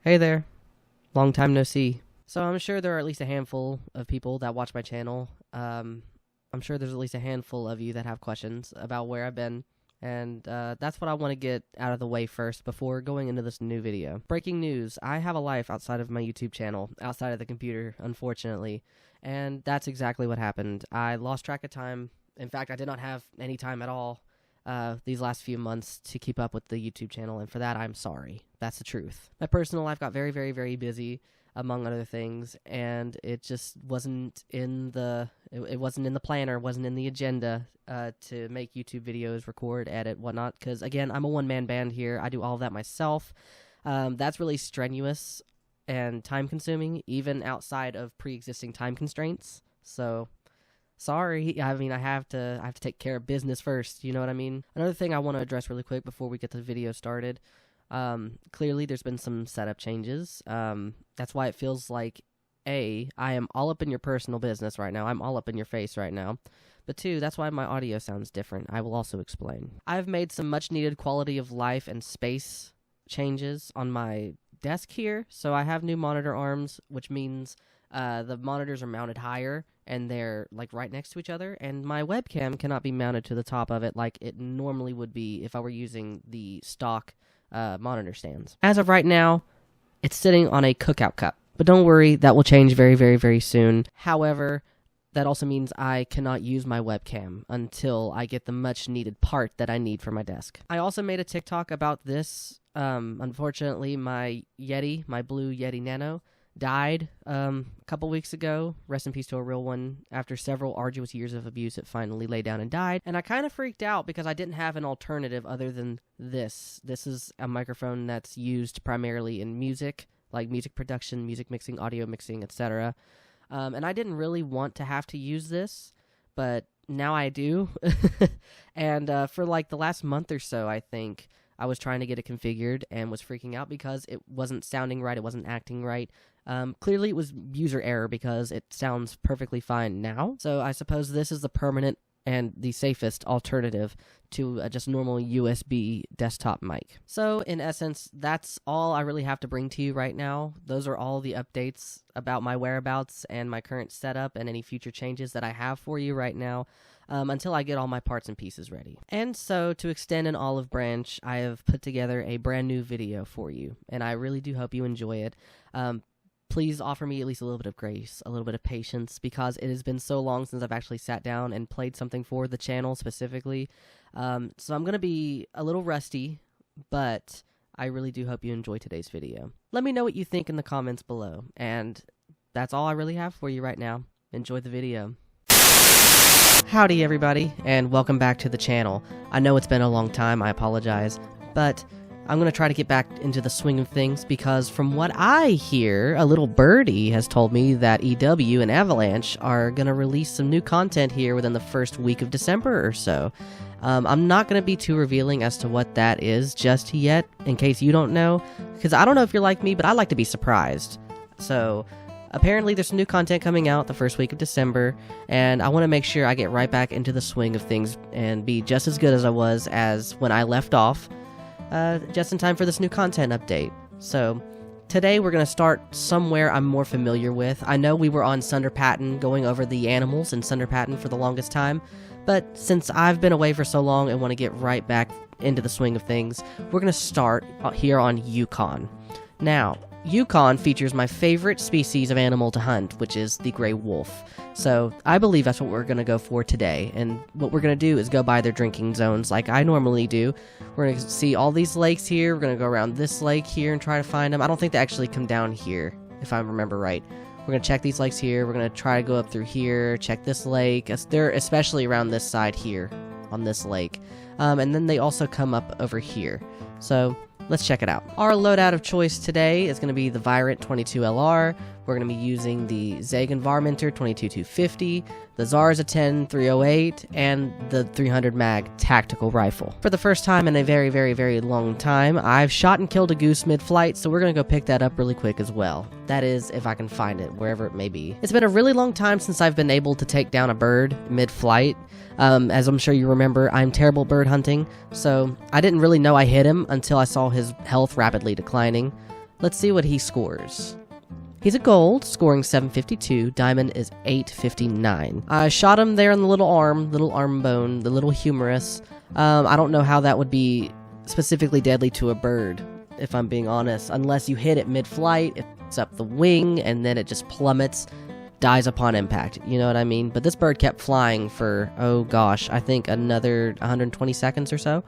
Hey there. Long time no see. So I'm sure there are at least a handful of people that watch my channel. I'm sure there's at least a handful of you that have questions about where I've been. And that's what I want to get out of the way first before going into this new video. Breaking news. I have a life outside of my YouTube channel, outside of the computer, unfortunately. And that's exactly what happened. I lost track of time. In fact, I did not have any time at all these last few months to keep up with the YouTube channel, and for that, I'm sorry. That's the truth. My personal life got very, very, very busy, among other things, and it just wasn't in the it wasn't in the planner, wasn't in the agenda to make YouTube videos, record, edit, whatnot, because, again, I'm a one-man band here. I do all of that myself. That's really strenuous and time-consuming, even outside of pre-existing time constraints, so sorry. I mean, I have to take care of business first, you know what I mean? Another thing I want to address really quick before we get the video started, clearly there's been some setup changes. That's why it feels like, A, I am all up in your personal business right now. I'm all up in your face right now. But 2, that's why my audio sounds different. I will also explain. I've made some much-needed quality of life and space changes on my desk here. So I have new monitor arms, which means the monitors are mounted higher, and they're like right next to each other, and my webcam cannot be mounted to the top of it like it normally would be if I were using the stock monitor stands. As of right now, it's sitting on a cookout cup, but don't worry, that will change very, very, very soon. However, that also means I cannot use my webcam until I get the much needed part that I need for my desk. I also made a TikTok about this. Unfortunately, my blue Yeti Nano, died a couple weeks ago. Rest in peace to a real one. After several arduous years of abuse, it finally lay down and died. And I kind of freaked out because I didn't have an alternative other than this. This is a microphone that's used primarily in music, like music production, music mixing, audio mixing, etc. And I didn't really want to have to use this, but now I do. And for like the last month or so, I think, I was trying to get it configured and was freaking out because it wasn't sounding right, it wasn't acting right. Clearly it was user error because it sounds perfectly fine now. So I suppose this is the permanent and the safest alternative to a just normal USB desktop mic. So in essence, that's all I really have to bring to you right now. Those are all the updates about my whereabouts and my current setup and any future changes that I have for you right now. Until I get all my parts and pieces ready. And so, to extend an olive branch, I have put together a brand new video for you, and I really do hope you enjoy it. Please offer me at least a little bit of grace, a little bit of patience, because it has been so long since I've actually sat down and played something for the channel specifically. So I'm going to be a little rusty, but I really do hope you enjoy today's video. Let me know what you think in the comments below, and that's all I really have for you right now. Enjoy the video. Howdy everybody, and welcome back to the channel. I know it's been a long time, I apologize, but I'm going to try to get back into the swing of things because from what I hear, a little birdie has told me that EW and Avalanche are going to release some new content here within the first week of December or so. I'm not going to be too revealing as to what that is just yet, in case you don't know, because I don't know if you're like me, but I like to be surprised. So apparently there's some new content coming out the first week of December, and I want to make sure I get right back into the swing of things and be just as good as I was as when I left off, just in time for this new content update. So today we're going to start somewhere I'm more familiar with. I know we were on Sunderpatten going over the animals in Sunderpatten for the longest time, but since I've been away for so long and want to get right back into the swing of things, we're going to start here on YUKON. Now, YUKON features my favorite species of animal to hunt, which is the gray wolf. So I believe that's what we're going to go for today, and what we're going to do is go by their drinking zones like I normally do. We're going to see all these lakes here, we're going to go around this lake here and try to find them. I don't think they actually come down here, if I remember right. We're going to check these lakes here, we're going to try to go up through here, check this lake. They're especially around this side here, on this lake. And then they also come up over here. So let's check it out. Our loadout of choice today is going to be the Virant 22LR. We're going to be using the Zagan Varminter 22250, the Zarza 10308, and the 300 mag tactical rifle. For the first time in a very, very, very long time, I've shot and killed a goose mid-flight, so we're going to go pick that up really quick as well. That is, if I can find it, wherever it may be. It's been a really long time since I've been able to take down a bird mid-flight. As I'm sure you remember, I'm terrible bird hunting, so I didn't really know I hit him until I saw his health rapidly declining. Let's see what he scores. He's a gold, scoring 752. Diamond is 859. I shot him there in the little arm bone, the little humerus. I don't know how that would be specifically deadly to a bird, if I'm being honest, unless you hit it mid-flight, it's up the wing, and then it just plummets, dies upon impact. You know what I mean? But this bird kept flying for, oh gosh, I think another 120 seconds or so.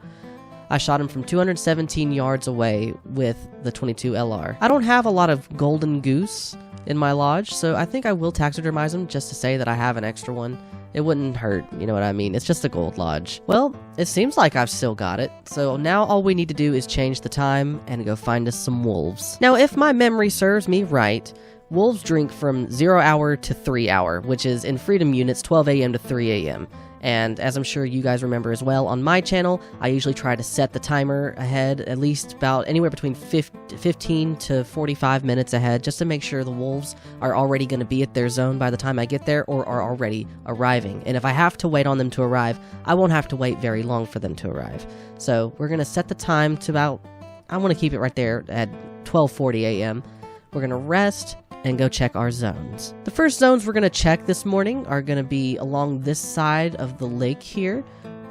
I shot him from 217 yards away with the 22 LR. I don't have a lot of golden goose in my lodge, so I think I will taxidermize him just to say that I have an extra one. It wouldn't hurt, you know what I mean? It's just a gold lodge. Well, it seems like I've still got it, so now all we need to do is change the time and go find us some wolves. Now, if my memory serves me right, wolves drink from 0 hour to 3 hour, which is in freedom units 12 a.m. to 3 a.m. And as I'm sure you guys remember as well, on my channel, I usually try to set the timer ahead, at least about anywhere between 15 to 45 minutes ahead, just to make sure the wolves are already going to be at their zone by the time I get there, or are already arriving. And if I have to wait on them to arrive, I won't have to wait very long for them to arrive. So we're going to set the time to about, I want to keep it right there at 12:40 a.m. We're going to rest and go check our zones. The first zones we're going to check this morning are going to be along this side of the lake here.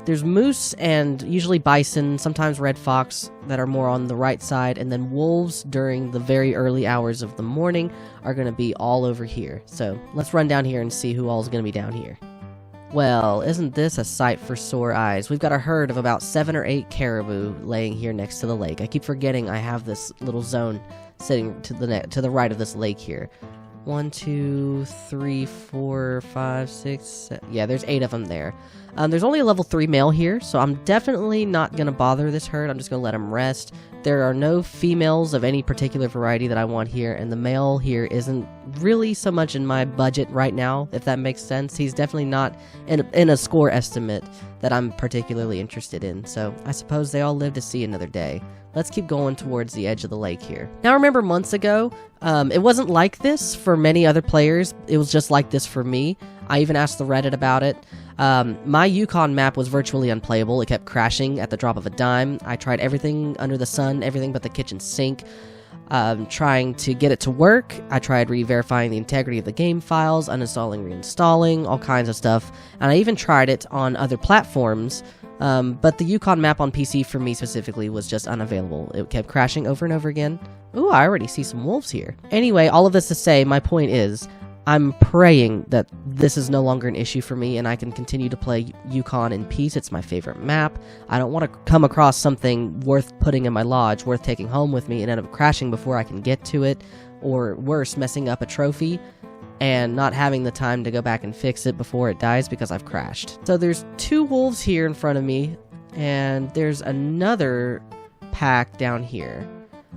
There's moose and usually bison, sometimes red fox that are more on the right side, and then wolves during the very early hours of the morning are going to be all over here. So let's run down here and see who all is going to be down here. Well, isn't this a sight for sore eyes? We've got a herd of about 7 or 8 caribou laying here next to the lake. I keep forgetting I have this little zone sitting to the right of this lake here. 1, 2, 3, 4, 5, 6, 7. Yeah, there's 8 of them there. There's only a level 3 male here, so I'm definitely not going to bother this herd. I'm just going to let them rest. There are no females of any particular variety that I want here, and the male here isn't really so much in my budget right now, if that makes sense. He's definitely not in a score estimate that I'm particularly interested in, so I suppose they all live to see another day. Let's keep going towards the edge of the lake here. Now, remember months ago, it wasn't like this for many other players. It was just like this for me. I even asked the Reddit about it. My Yukon map was virtually unplayable. It kept crashing at the drop of a dime. I tried everything under the sun, everything but the kitchen sink, trying to get it to work. I tried re-verifying the integrity of the game files, uninstalling, reinstalling, all kinds of stuff. And I even tried it on other platforms, but the Yukon map on PC for me specifically was just unavailable. It kept crashing over and over again. Ooh, I already see some wolves here. Anyway, all of this to say, my point is, I'm praying that this is no longer an issue for me and I can continue to play Yukon in peace. It's my favorite map. I don't want to come across something worth putting in my lodge, worth taking home with me, and end up crashing before I can get to it, or worse, messing up a trophy and not having the time to go back and fix it before it dies because I've crashed. So there's 2 wolves here in front of me, and there's another pack down here.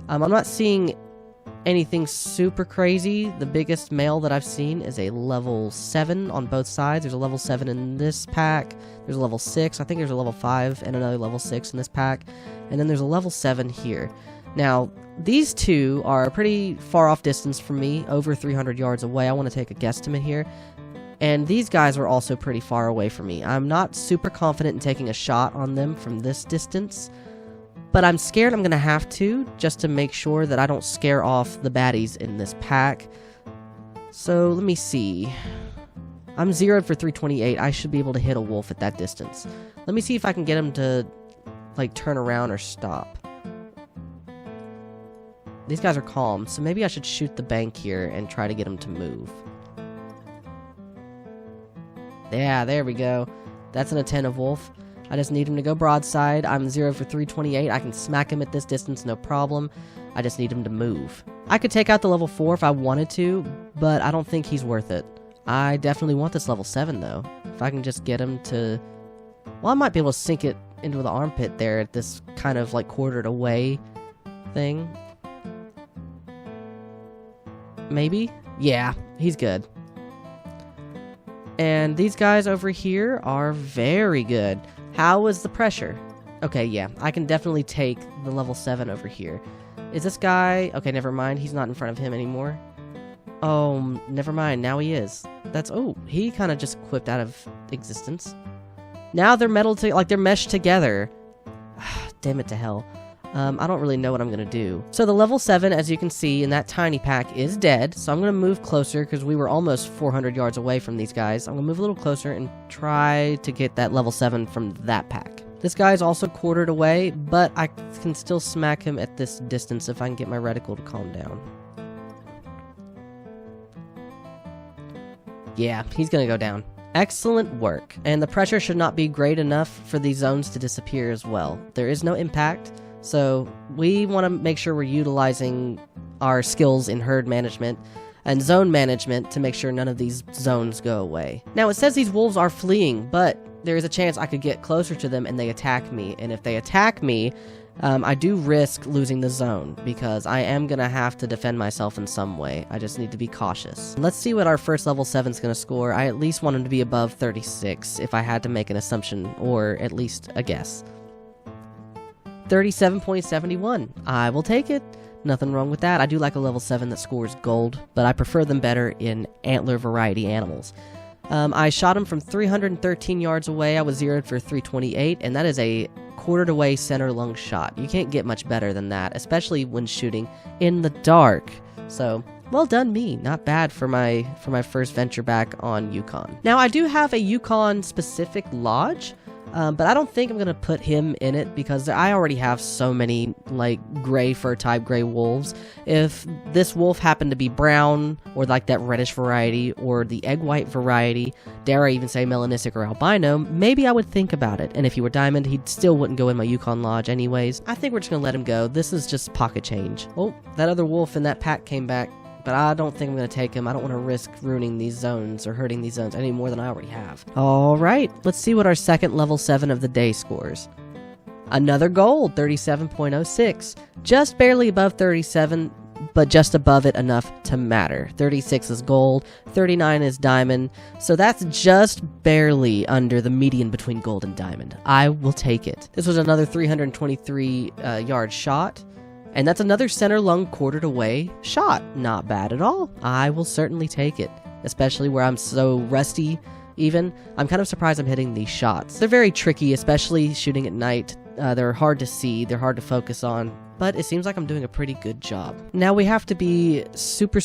I'm not seeing anything super crazy. The biggest male that I've seen is a level 7 on both sides. There's a level 7 in this pack. There's a level 6. I think there's a level 5 and another level 6 in this pack. And then there's a level 7 here. Now, these 2 are a pretty far off distance from me, over 300 yards away. I want to take a guesstimate here. And these guys are also pretty far away from me. I'm not super confident in taking a shot on them from this distance, but I'm scared I'm going to have to, just to make sure that I don't scare off the baddies in this pack. So, let me see. I'm 0'd for 328. I should be able to hit a wolf at that distance. Let me see if I can get him to, like, turn around or stop. These guys are calm, so maybe I should shoot the bank here and try to get him to move. Yeah, there we go. That's an attentive wolf. I just need him to go broadside. I'm 0 for 328. I can smack him at this distance, no problem. I just need him to move. I could take out the level 4 if I wanted to, but I don't think he's worth it. I definitely want this level 7, though. If I can just get him to... Well, I might be able to sink it into the armpit there at this kind of, like, quartered away thing. Maybe? Yeah, he's good. And these guys over here are very good. How is the pressure? Okay, yeah, I can definitely take the level 7 over here. Is this guy... Okay, never mind. He's not in front of him anymore. Oh, never mind. Now he is. That's... Oh, he kind of just quipped out of existence. Now they're they're meshed together. Damn it to hell. I don't really know what I'm going to do. So the level 7, as you can see in that tiny pack, is dead. So I'm going to move closer because we were almost 400 yards away from these guys. I'm going to move a little closer and try to get that level 7 from that pack. This guy is also quartered away, but I can still smack him at this distance if I can get my reticle to calm down. Yeah, he's going to go down. Excellent work. And the pressure should not be great enough for these zones to disappear as well. There is no impact. So we want to make sure we're utilizing our skills in herd management and zone management to make sure none of these zones go away. Now it says these wolves are fleeing, but there is a chance I could get closer to them and they attack me. And if they attack me, I do risk losing the zone because I am going to have to defend myself in some way. I just need to be cautious. Let's see what our first level 7 is going to score. I at least want him to be above 36 if I had to make an assumption or at least a guess. 37.71. I will take it. Nothing wrong with that. I do like a level 7 that scores gold, but I prefer them better in antler variety animals. I shot him from 313 yards away. I was zeroed for 328, and that is a quartered away center lung shot. You can't get much better than that, especially when shooting in the dark. So, well done me. Not bad for my first venture back on YUKON. Now, I do have a YUKON specific lodge. But I don't think I'm going to put him in it because I already have so many, like, gray fur type gray wolves. If this wolf happened to be brown, or like that reddish variety, or the egg white variety, dare I even say melanistic or albino, maybe I would think about it. And if he were diamond, he still wouldn't go in my YUKON lodge anyways. I think we're just going to let him go. This is just pocket change. Oh, that other wolf in that pack came back. But I don't think I'm going to take him. I don't want to risk ruining these zones or hurting these zones any more than I already have. Alright, let's see what our second level 7 of the day scores. Another gold, 37.06. Just barely above 37, but just above it enough to matter. 36 is gold, 39 is diamond, so that's just barely under the median between gold and diamond. I will take it. This was another 323 yard shot. And that's another center lung quartered away shot. Not bad at all. I will certainly take it. Especially where I'm so rusty, even. I'm kind of surprised I'm hitting these shots. They're very tricky, especially shooting at night. They're hard to see. They're hard to focus on. But it seems like I'm doing a pretty good job. Now we have to be super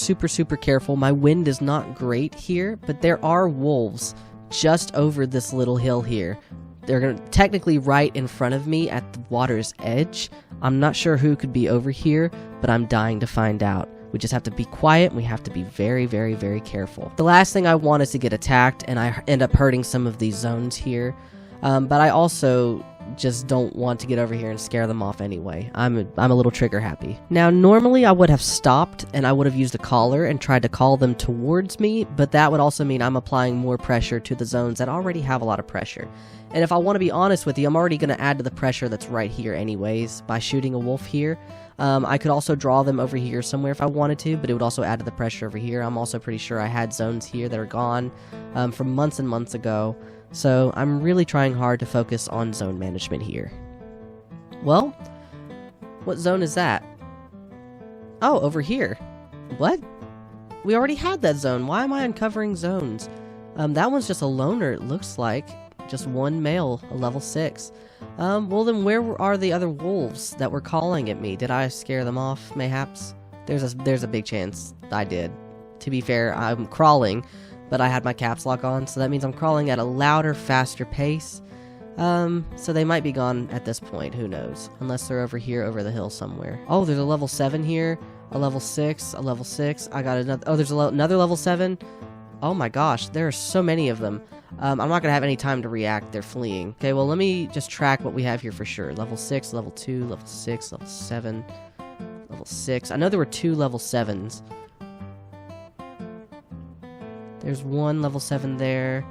careful. My wind is not great here, but there are wolves just over this little hill here. They're technically right in front of me at the water's edge. I'm not sure who could be over here, but I'm dying to find out. We just have to be quiet, and we have to be very careful. The last thing I want is to get attacked, and I end up hurting some of these zones here. But I also just don't want to get over here and scare them off anyway. I'm a little trigger happy. Now, normally I would have stopped, and I would have used a caller and tried to call them towards me, but that would also mean I'm applying more pressure to the zones that already have a lot of pressure. And if I want to be honest with you, I'm already going to add to the pressure that's right here anyways by shooting a wolf here. I could also draw them over here somewhere if I wanted to, but it would also add to the pressure over here. I'm also pretty sure I had zones here that are gone from months and months ago. So I'm really trying hard to focus on zone management here. Well, what zone is that? Oh, over here. What? We already had that zone. Why am I uncovering zones? That one's just a loner, it looks like. Just one male, a level 6. Well then where are the other wolves that were calling at me? Did I scare them off, mayhaps? There's a big chance I did. To be fair, I'm crawling, but I had my caps lock on, so that means I'm crawling at a louder, faster pace. So they might be gone at this point, who knows? Unless they're over here, over the hill somewhere. Oh, there's a level 7 here, a level 6, a level 6. I got another, oh, there's another level 7. Oh my gosh, there are so many of them. I'm not going to have any time to react. They're fleeing. Okay, well, let me just track what we have here for sure. Level 6, level 2, level 6, level 7, level 6. I know there were 2 level 7s. There's one level 7 there.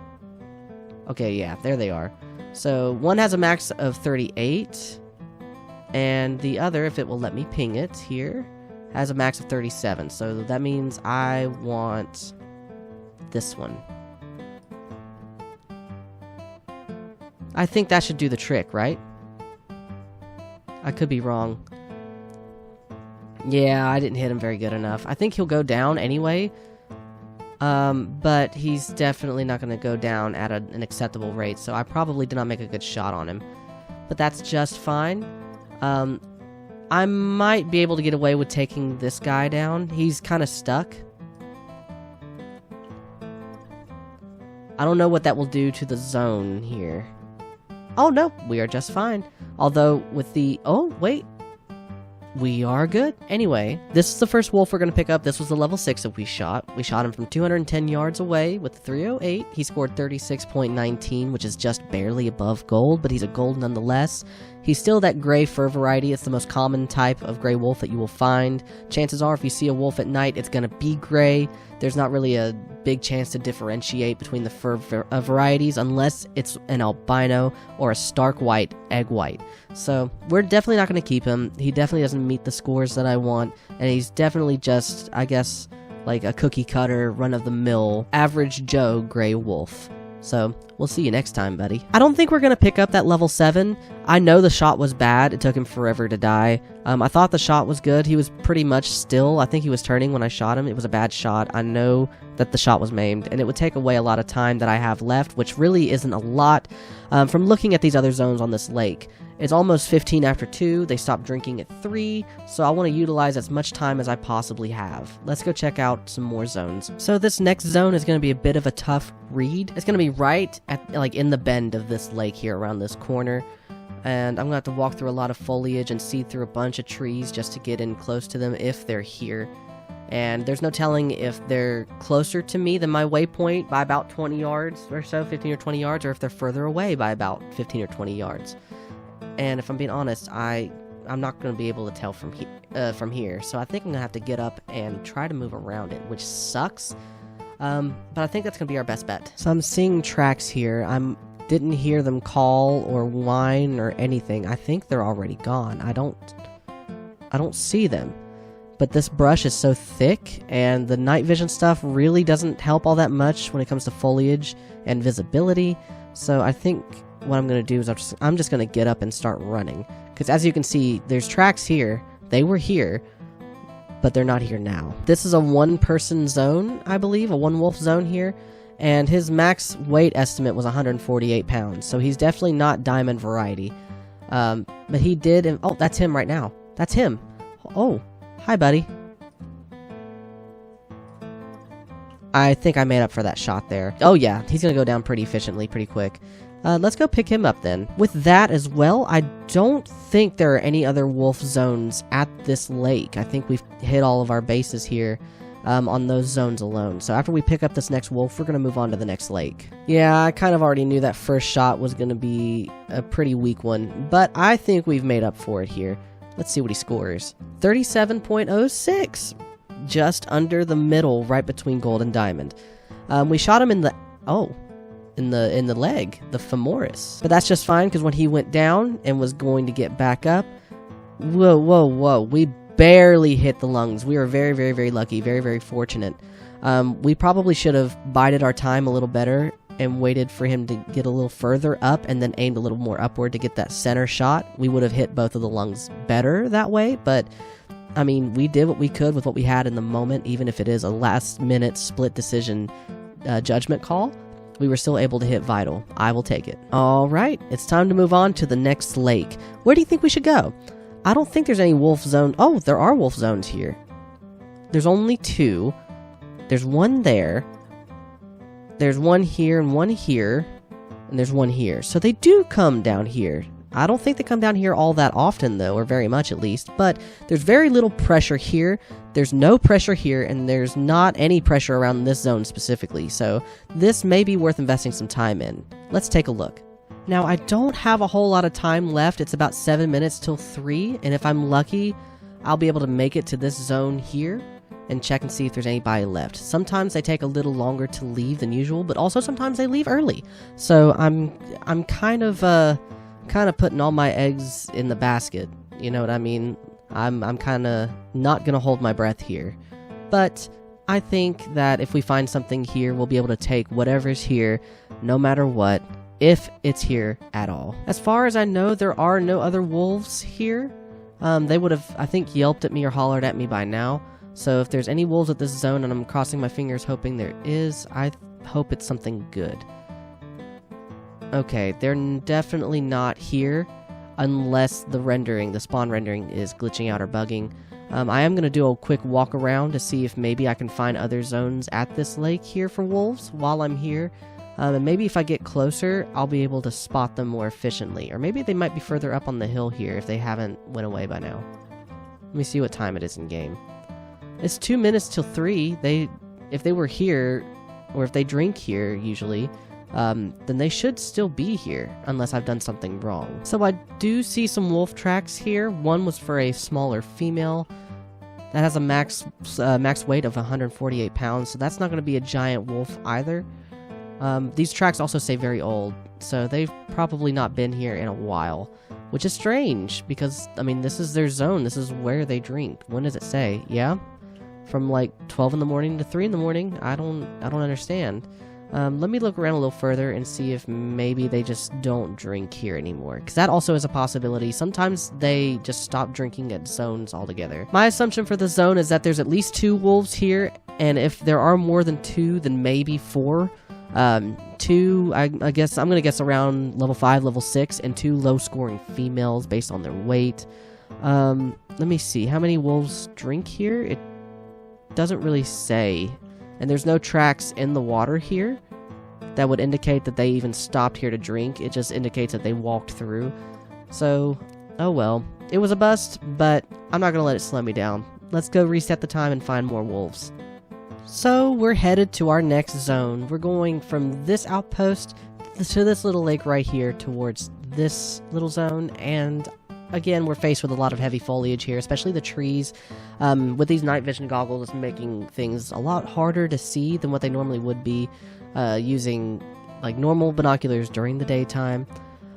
Okay, yeah, there they are. So, one has a max of 38. And the other, if it will let me ping it here, has a max of 37. So, that means I want this one. I think that should do the trick, right? I could be wrong. Yeah, I didn't hit him very good enough. I think he'll go down anyway. But he's definitely not going to go down at an acceptable rate, so I probably did not make a good shot on him. But that's just fine. I might be able to get away with taking this guy down. He's kind of stuck. I don't know what that will do to the zone here. Oh no, we are just fine. Although with the... Oh, wait. We are good. Anyway, this is the first wolf we're going to pick up. This was the level 6 that we shot. We shot him from 210 yards away with the 308. He scored 36.19, which is just barely above gold, but he's a gold nonetheless. He's still that gray fur variety. It's the most common type of gray wolf that you will find. Chances are if you see a wolf at night, it's going to be gray. There's not really a big chance to differentiate between the fur varieties unless it's an albino or a stark white, egg white. So we're definitely not going to keep him. He definitely doesn't meet the scores that I want, and he's definitely just, I guess, like a cookie cutter, run-of-the-mill, average Joe gray wolf. So we'll see you next time, buddy. I don't think we're going to pick up that level 7. I know the shot was bad. It took him forever to die. I thought the shot was good. He was pretty much still. I think he was turning when I shot him. It was a bad shot. I know that the shot was maimed, and it would take away a lot of time that I have left, which really isn't a lot from looking at these other zones on this lake. It's almost 15 after 2. They stopped drinking at 3, so I want to utilize as much time as I possibly have. Let's go check out some more zones. So this next zone is going to be a bit of a tough read. It's going to be right at, like, in the bend of this lake here around this corner. And I'm going to have to walk through a lot of foliage and see through a bunch of trees just to get in close to them if they're here. And there's no telling if they're closer to me than my waypoint by about 20 yards or so, 15 or 20 yards, or if they're further away by about 15 or 20 yards. And if I'm being honest, I'm not going to be able to tell from here. So I think I'm going to have to get up and try to move around it, which sucks. But I think that's going to be our best bet. So I'm seeing tracks here. Didn't hear them call or whine or anything. I think they're already gone. I don't see them. But this brush is so thick, and the night vision stuff really doesn't help all that much when it comes to foliage and visibility. So I think what I'm going to do is I'm just going to get up and start running. Because as you can see, there's tracks here. They were here, but they're not here now. This is a one-person zone, I believe, a one-wolf zone here. And his max weight estimate was 148 pounds. So he's definitely not diamond variety. But he did... Oh, that's him right now. That's him. Oh, hi, buddy. I think I made up for that shot there. Oh, yeah. He's going to go down pretty efficiently, pretty quick. Let's go pick him up then. With that as well, I don't think there are any other wolf zones at this lake. I think we've hit all of our bases here on those zones alone. So after we pick up this next wolf, we're going to move on to the next lake. Yeah, I kind of already knew that first shot was going to be a pretty weak one, but I think we've made up for it here. Let's see what he scores. 37.06. Just under the middle, right between gold and diamond. We shot him in the... Oh. In the leg, the femoris. But that's just fine, because when he went down and was going to get back up, whoa, we barely hit the lungs. We were very, very, very lucky, very, very fortunate. We probably should have bided our time a little better and waited for him to get a little further up and then aimed a little more upward to get that center shot. We would have hit both of the lungs better that way, but I mean, we did what we could with what we had in the moment, even if it is a last-minute split decision judgment call. We were still able to hit vital. I will take it. Alright, it's time to move on to the next lake. Where do you think we should go? I don't think there's any wolf zone. Oh, there are wolf zones here. There's only 2. There's one there. There's one here and one here. And there's one here. So they do come down here. I don't think they come down here all that often, though, or very much at least. But there's very little pressure here. There's no pressure here, and there's not any pressure around this zone specifically. So this may be worth investing some time in. Let's take a look. Now, I don't have a whole lot of time left. It's about 7 minutes till 3, and if I'm lucky, I'll be able to make it to this zone here and check and see if there's anybody left. Sometimes they take a little longer to leave than usual, but also sometimes they leave early. So I'm kind of putting all my eggs in the basket. You know what I mean? I'm kind of not going to hold my breath here. But I think that if we find something here, we'll be able to take whatever's here, no matter what, if it's here at all. As far as I know, there are no other wolves here. They would have, I think, yelped at me or hollered at me by now. So if there's any wolves at this zone, and I'm crossing my fingers hoping there is, I hope it's something good. Okay, they're definitely not here. unless the spawn rendering is glitching out or bugging. I am going to do a quick walk around to see if maybe I can find other zones at this lake here for wolves while I'm here. And maybe if I get closer, I'll be able to spot them more efficiently. Or maybe they might be further up on the hill here if they haven't went away by now. Let me see what time it is in game. It's 2 minutes till 3. If they were here, or if they drink here usually, then they should still be here, unless I've done something wrong. So I do see some wolf tracks here. One was for a smaller female that has a max weight of 148 pounds, so that's not going to be a giant wolf either. These tracks also say very old, so they've probably not been here in a while, which is strange, because, I mean, this is their zone, this is where they drink. When does it say? Yeah? From like 12 in the morning to 3 in the morning? I don't understand. Let me look around a little further and see if maybe they just don't drink here anymore, because that also is a possibility. Sometimes they just stop drinking at zones altogether. My assumption for the zone is that there's at least 2 wolves here, and if there are more than 2, then maybe 4. 2, I guess, I'm gonna guess around level 5, level 6, and 2 low-scoring females based on their weight. Let me see, how many wolves drink here? It doesn't really say. And there's no tracks in the water here that would indicate that they even stopped here to drink. It just indicates that they walked through. So, oh well. It was a bust, but I'm not gonna let it slow me down. Let's go reset the time and find more wolves. So, we're headed to our next zone. We're going from this outpost to this little lake right here towards this little zone, and again, we're faced with a lot of heavy foliage here, especially the trees. With these night vision goggles, it's making things a lot harder to see than what they normally would be using like normal binoculars during the daytime.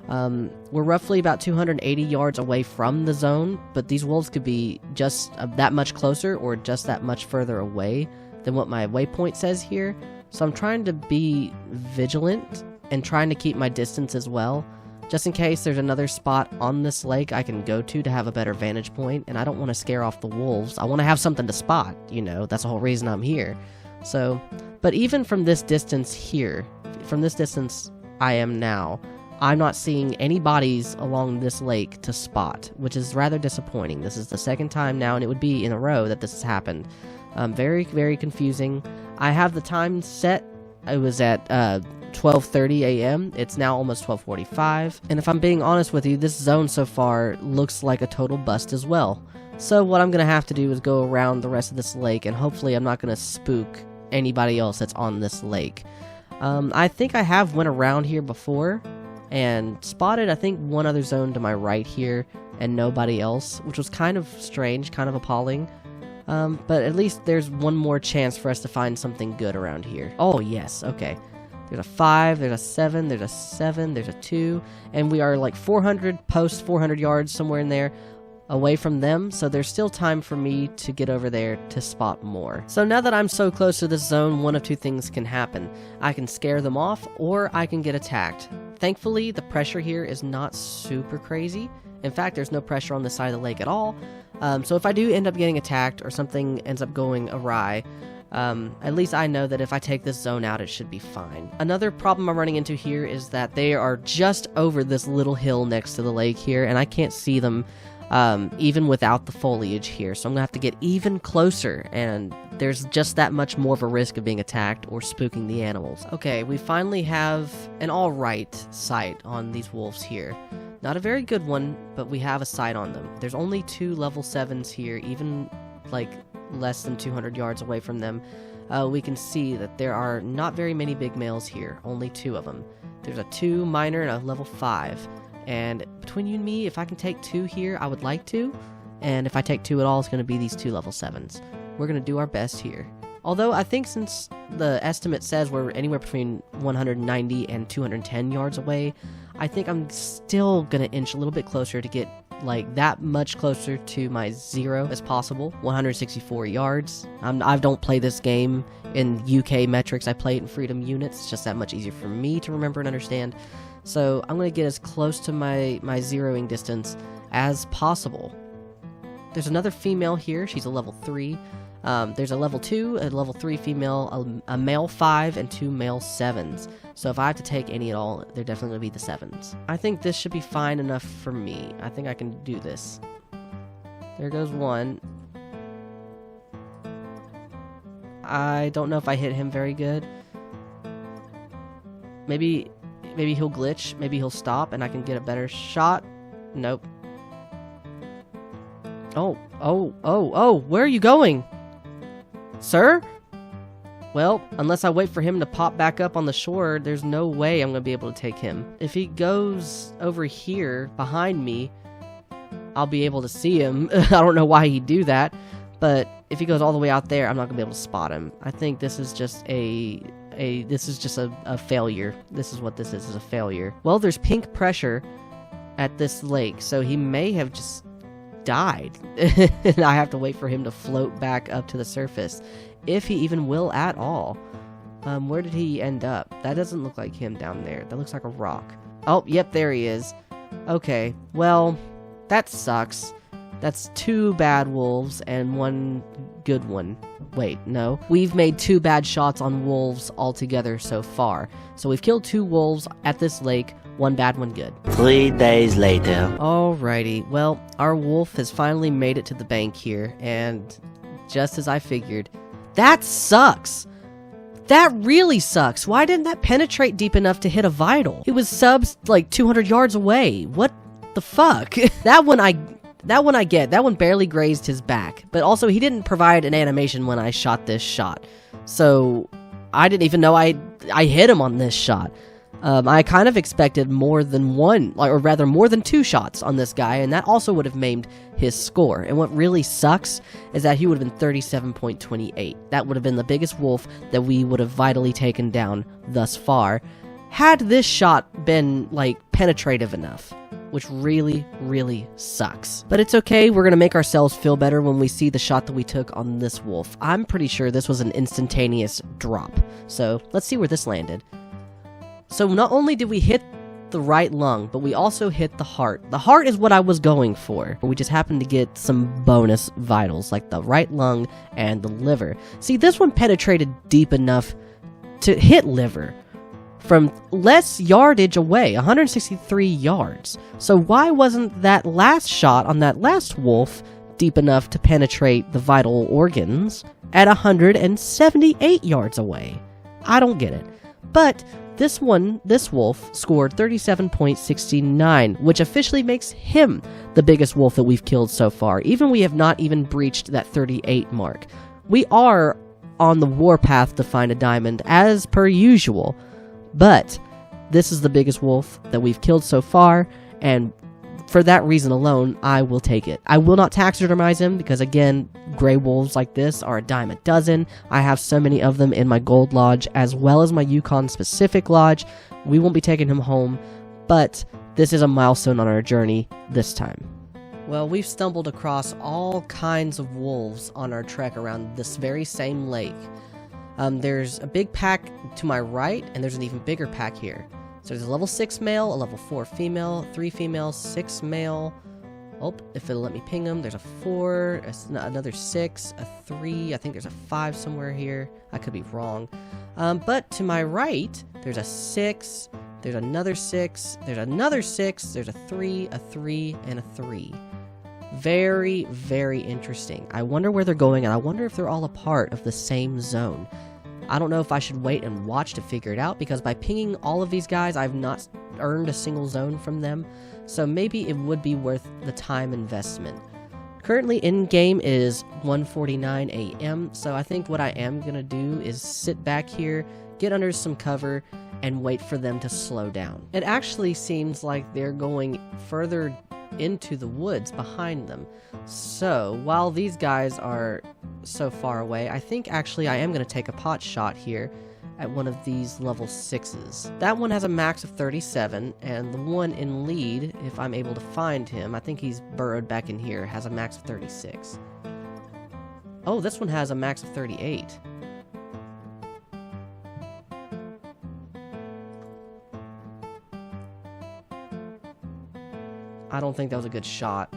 We're roughly about 280 yards away from the zone, but these wolves could be just that much closer or just that much further away than what my waypoint says here. So I'm trying to be vigilant and trying to keep my distance as well, just in case there's another spot on this lake I can go to have a better vantage point, and I don't want to scare off the wolves. I want to have something to spot, you know, that's the whole reason I'm here. So, but even from this distance here, from this distance I am now, I'm not seeing any bodies along this lake to spot, which is rather disappointing. This is the second time now, and it would be in a row that this has happened. Very, very confusing. I have the time set. It was at 12:30 a.m. It's now almost 12:45. And if I'm being honest with you, this zone so far looks like a total bust as well. So what I'm going to have to do is go around the rest of this lake, and hopefully I'm not going to spook anybody else that's on this lake. I think I have went around here before and spotted, I think, one other zone to my right here and nobody else, which was kind of strange, kind of appalling. But at least there's one more chance for us to find something good around here. Oh, yes, okay. There's a 5, there's a 7, there's a 7, there's a 2, and we are like 400 yards, somewhere in there, away from them, so there's still time for me to get over there to spot more. So now that I'm so close to this zone, one of two things can happen. I can scare them off, or I can get attacked. Thankfully, the pressure here is not super crazy. In fact, there's no pressure on this side of the lake at all. So if I do end up getting attacked, or something ends up going awry, at least I know that if I take this zone out, it should be fine. Another problem I'm running into here is that they are just over this little hill next to the lake here, and I can't see them even without the foliage here. So I'm gonna have to get even closer, and there's just that much more of a risk of being attacked or spooking the animals. Okay, we finally have an alright sight on these wolves here. Not a very good one, but we have a sight on them. There's only 2 level 7s here, even like less than 200 yards away from them. We can see that there are not very many big males here, only 2 of them. There's a 2 minor and a level 5. And between you and me, if I can take 2 here, I would like to. And if I take 2 at all, it's going to be these 2 level 7s. We're going to do our best here. Although, I think since the estimate says we're anywhere between 190 and 210 yards away, I think I'm still going to inch a little bit closer to get like that much closer to my 0 as possible. 164 yards. I don't play this game in UK metrics. I play it in freedom units. It's just that much easier for me to remember and understand. So I'm going to get as close to my zeroing distance as possible. There's another female here. She's a level 3. There's a level 2, a level 3 female, a male 5, and 2 male 7s. So if I have to take any at all, they're definitely going to be the 7s. I think this should be fine enough for me. I think I can do this. There goes one. I don't know if I hit him very good. Maybe he'll glitch. Maybe he'll stop and I can get a better shot. Nope. Oh, where are you going? Sir? Well, unless I wait for him to pop back up on the shore, there's no way I'm going to be able to take him. If he goes over here behind me, I'll be able to see him. I don't know why he'd do that, but if he goes all the way out there, I'm not going to be able to spot him. I think this is just a failure. This is what this is a failure. Well, there's pink pressure at this lake, so he may have just died. And I have to wait for him to float back up to the surface. If he even will at all. Where did he end up? That doesn't look like him down there. That looks like a rock. Oh, yep, there he is. Okay, well, that sucks. That's 2 bad wolves and 1 good one. Wait, no. We've made 2 bad shots on wolves altogether so far. So we've killed 2 wolves at this lake, 1 bad, 1 good. 3 days later. Alrighty, well, our wolf has finally made it to the bank here, and just as I figured, that sucks! That really sucks! Why didn't that penetrate deep enough to hit a vital? It was subs like 200 yards away. What the fuck? That one I get. That one barely grazed his back. But also, he didn't provide an animation when I shot this shot. So, I didn't even know I hit him on this shot. I kind of expected more than 1, or rather more than 2 shots on this guy, and that also would have maimed his score. And what really sucks is that he would have been 37.28. That would have been the biggest wolf that we would have vitally taken down thus far, had this shot been, like, penetrative enough. Which really, really sucks. But it's okay, we're gonna make ourselves feel better when we see the shot that we took on this wolf. I'm pretty sure this was an instantaneous drop. So, let's see where this landed. So not only did we hit the right lung, but we also hit the heart. The heart is what I was going for. We just happened to get some bonus vitals, like the right lung and the liver. See, this one penetrated deep enough to hit liver from less yardage away, 163 yards. So why wasn't that last shot on that last wolf deep enough to penetrate the vital organs at 178 yards away? I don't get it. But this wolf scored 37.69, which officially makes him the biggest wolf that we've killed so far. We have not even breached that 38 mark. We are on the warpath to find a diamond, as per usual. But this is the biggest wolf that we've killed so far, and for that reason alone, I will take it. I will not taxidermize him because, again, gray wolves like this are a dime a dozen. I have so many of them in my gold lodge as well as my YUKON specific lodge. We won't be taking him home, but this is a milestone on our journey this time. Well, we've stumbled across all kinds of wolves on our trek around this very same lake. There's a big pack to my right, and there's an even bigger pack here. So there's a level 6 male, a level 4 female, 3 female, 6 male. Oh, if it'll let me ping them, there's a 4, another 6, a 3, I think there's a 5 somewhere here. I could be wrong. But to my right, there's a 6, there's another 6, there's another 6, there's a 3, and a 3. Very, very interesting. I wonder where they're going, and I wonder if they're all a part of the same zone. I don't know if I should wait and watch to figure it out, because by pinging all of these guys, I've not earned a single zone from them, so maybe it would be worth the time investment. Currently in-game is 1:49 a.m., so I think what I am going to do is sit back here, get under some cover, and wait for them to slow down. It actually seems like they're going further into the woods behind them. So, while these guys are so far away, I think actually I am going to take a pot shot here at one of these level 6s. That one has a max of 37, and the one in lead, if I'm able to find him, I think he's burrowed back in here, has a max of 36. Oh, this one has a max of 38. I don't think that was a good shot.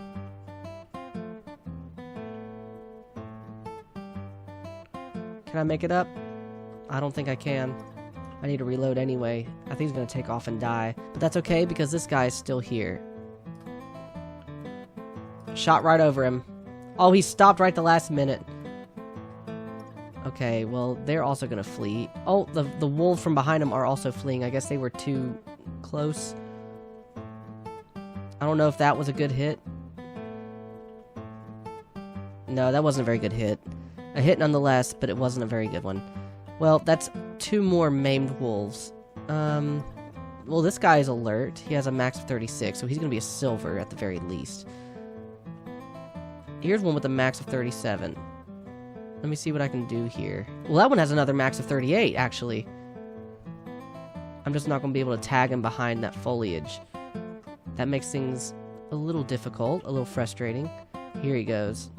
Can I make it up? I don't think I can. I need to reload anyway. I think he's going to take off and die. But that's okay because this guy is still here. Shot right over him. Oh, he stopped right the last minute. Okay, well, they're also going to flee. Oh, the wolves from behind him are also fleeing. I guess they were too close. I don't know if that was a good hit. No, that wasn't a very good hit. A hit nonetheless, but it wasn't a very good one. Well, that's 2 more maimed wolves. Well, this guy is alert. He has a max of 36, so he's going to be a silver at the very least. Here's one with a max of 37. Let me see what I can do here. Well, that one has another max of 38, actually. I'm just not going to be able to tag him behind that foliage. That makes things a little difficult, a little frustrating. Here he goes.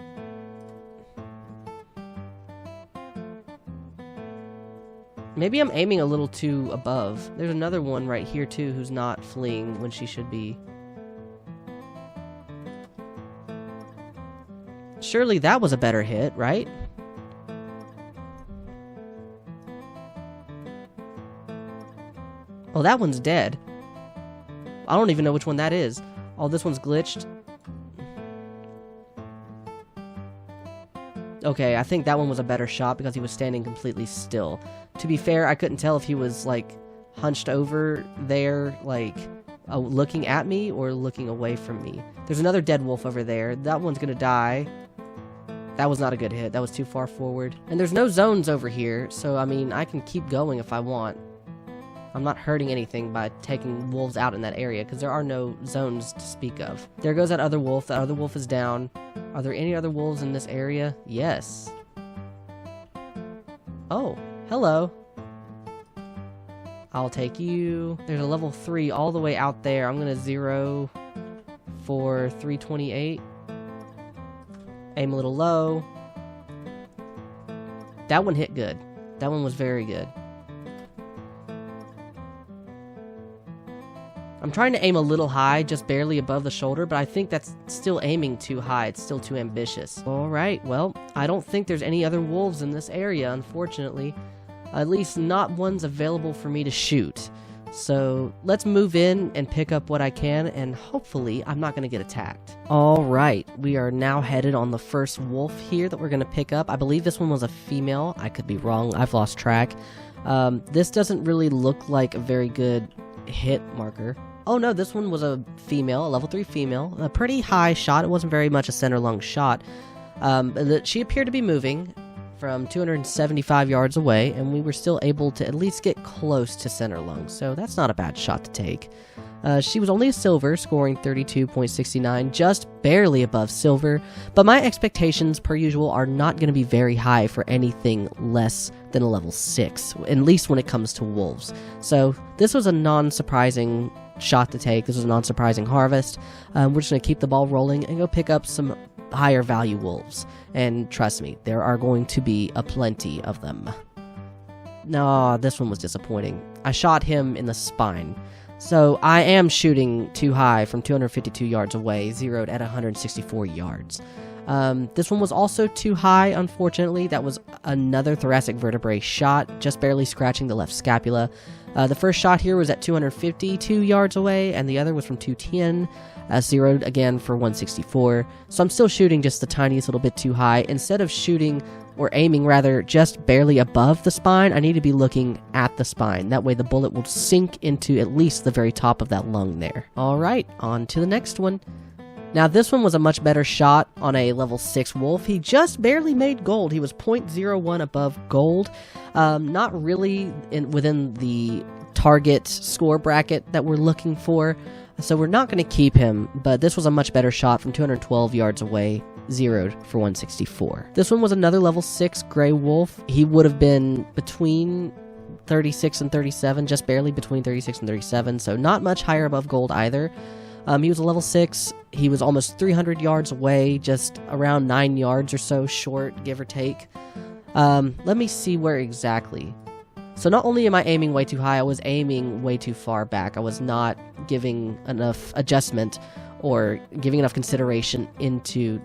Maybe I'm aiming a little too above. There's another one right here, too, who's not fleeing when she should be. Surely that was a better hit, right? Oh, that one's dead. I don't even know which one that is. Oh, this one's glitched. Okay, I think that one was a better shot because he was standing completely still. To be fair, I couldn't tell if he was, like, hunched over there, like, looking at me or looking away from me. There's another dead wolf over there. That one's gonna die. That was not a good hit. That was too far forward. And there's no zones over here, so, I mean, I can keep going if I want. I'm not hurting anything by taking wolves out in that area, because there are no zones to speak of. There goes that other wolf. That other wolf is down. Are there any other wolves in this area? Yes. Oh, hello. I'll take you. There's a level 3 all the way out there. I'm going to 0 for 328. Aim a little low. That one hit good. That one was very good. I'm trying to aim a little high, just barely above the shoulder, but I think that's still aiming too high. It's still too ambitious. Alright, well, I don't think there's any other wolves in this area, unfortunately. At least not ones available for me to shoot. So, let's move in and pick up what I can, and hopefully I'm not going to get attacked. Alright, we are now headed on the first wolf here that we're going to pick up. I believe this one was a female. I could be wrong. I've lost track. This doesn't really look like a very good hit marker. Oh no, this one was a female, a level 3 female. A pretty high shot. It wasn't very much a center lung shot. She appeared to be moving from 275 yards away, and we were still able to at least get close to center lung, so that's not a bad shot to take. She was only a silver, scoring 32.69, just barely above silver, but my expectations, per usual, are not going to be very high for anything less than a level 6, at least when it comes to wolves. So this was a non-surprising shot to take. This was a non-surprising harvest. We're just going to keep the ball rolling and go pick up some higher value wolves. And trust me, there are going to be a plenty of them. No, this one was disappointing. I shot him in the spine. So I am shooting too high from 252 yards away, zeroed at 164 yards. This one was also too high, unfortunately. That was another thoracic vertebrae shot, just barely scratching the left scapula. The first shot here was at 252 yards away, and the other was from 210, zeroed again for 164. So I'm still shooting just the tiniest little bit too high. Instead of shooting, or aiming rather, just barely above the spine, I need to be looking at the spine. That way the bullet will sink into at least the very top of that lung there. Alright, on to the next one. Now this one was a much better shot on a level 6 wolf. He just barely made gold. He was 0.01 above gold. Not really within the target score bracket that we're looking for. So we're not going to keep him, but this was a much better shot from 212 yards away, zeroed for 164. This one was another level 6 gray wolf. He would have been between 36 and 37, just barely between 36 and 37, so not much higher above gold either. He was a level 6. He was almost 300 yards away, just around 9 yards or so short, give or take. Let me see where exactly. So not only am I aiming way too high, I was aiming way too far back. I was not giving enough adjustment or giving enough consideration into,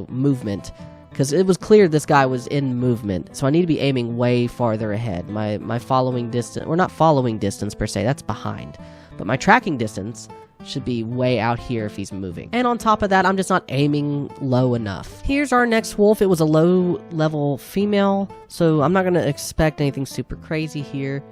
movement. because it was clear this guy was in movement, so I need to be aiming way farther ahead. My following distance, or not following distance per se, that's behind, but my tracking distance should be way out here if he's moving. And on top of that, I'm just not aiming low enough. Here's our next wolf. It was a low level female, so I'm not going to expect anything super crazy here.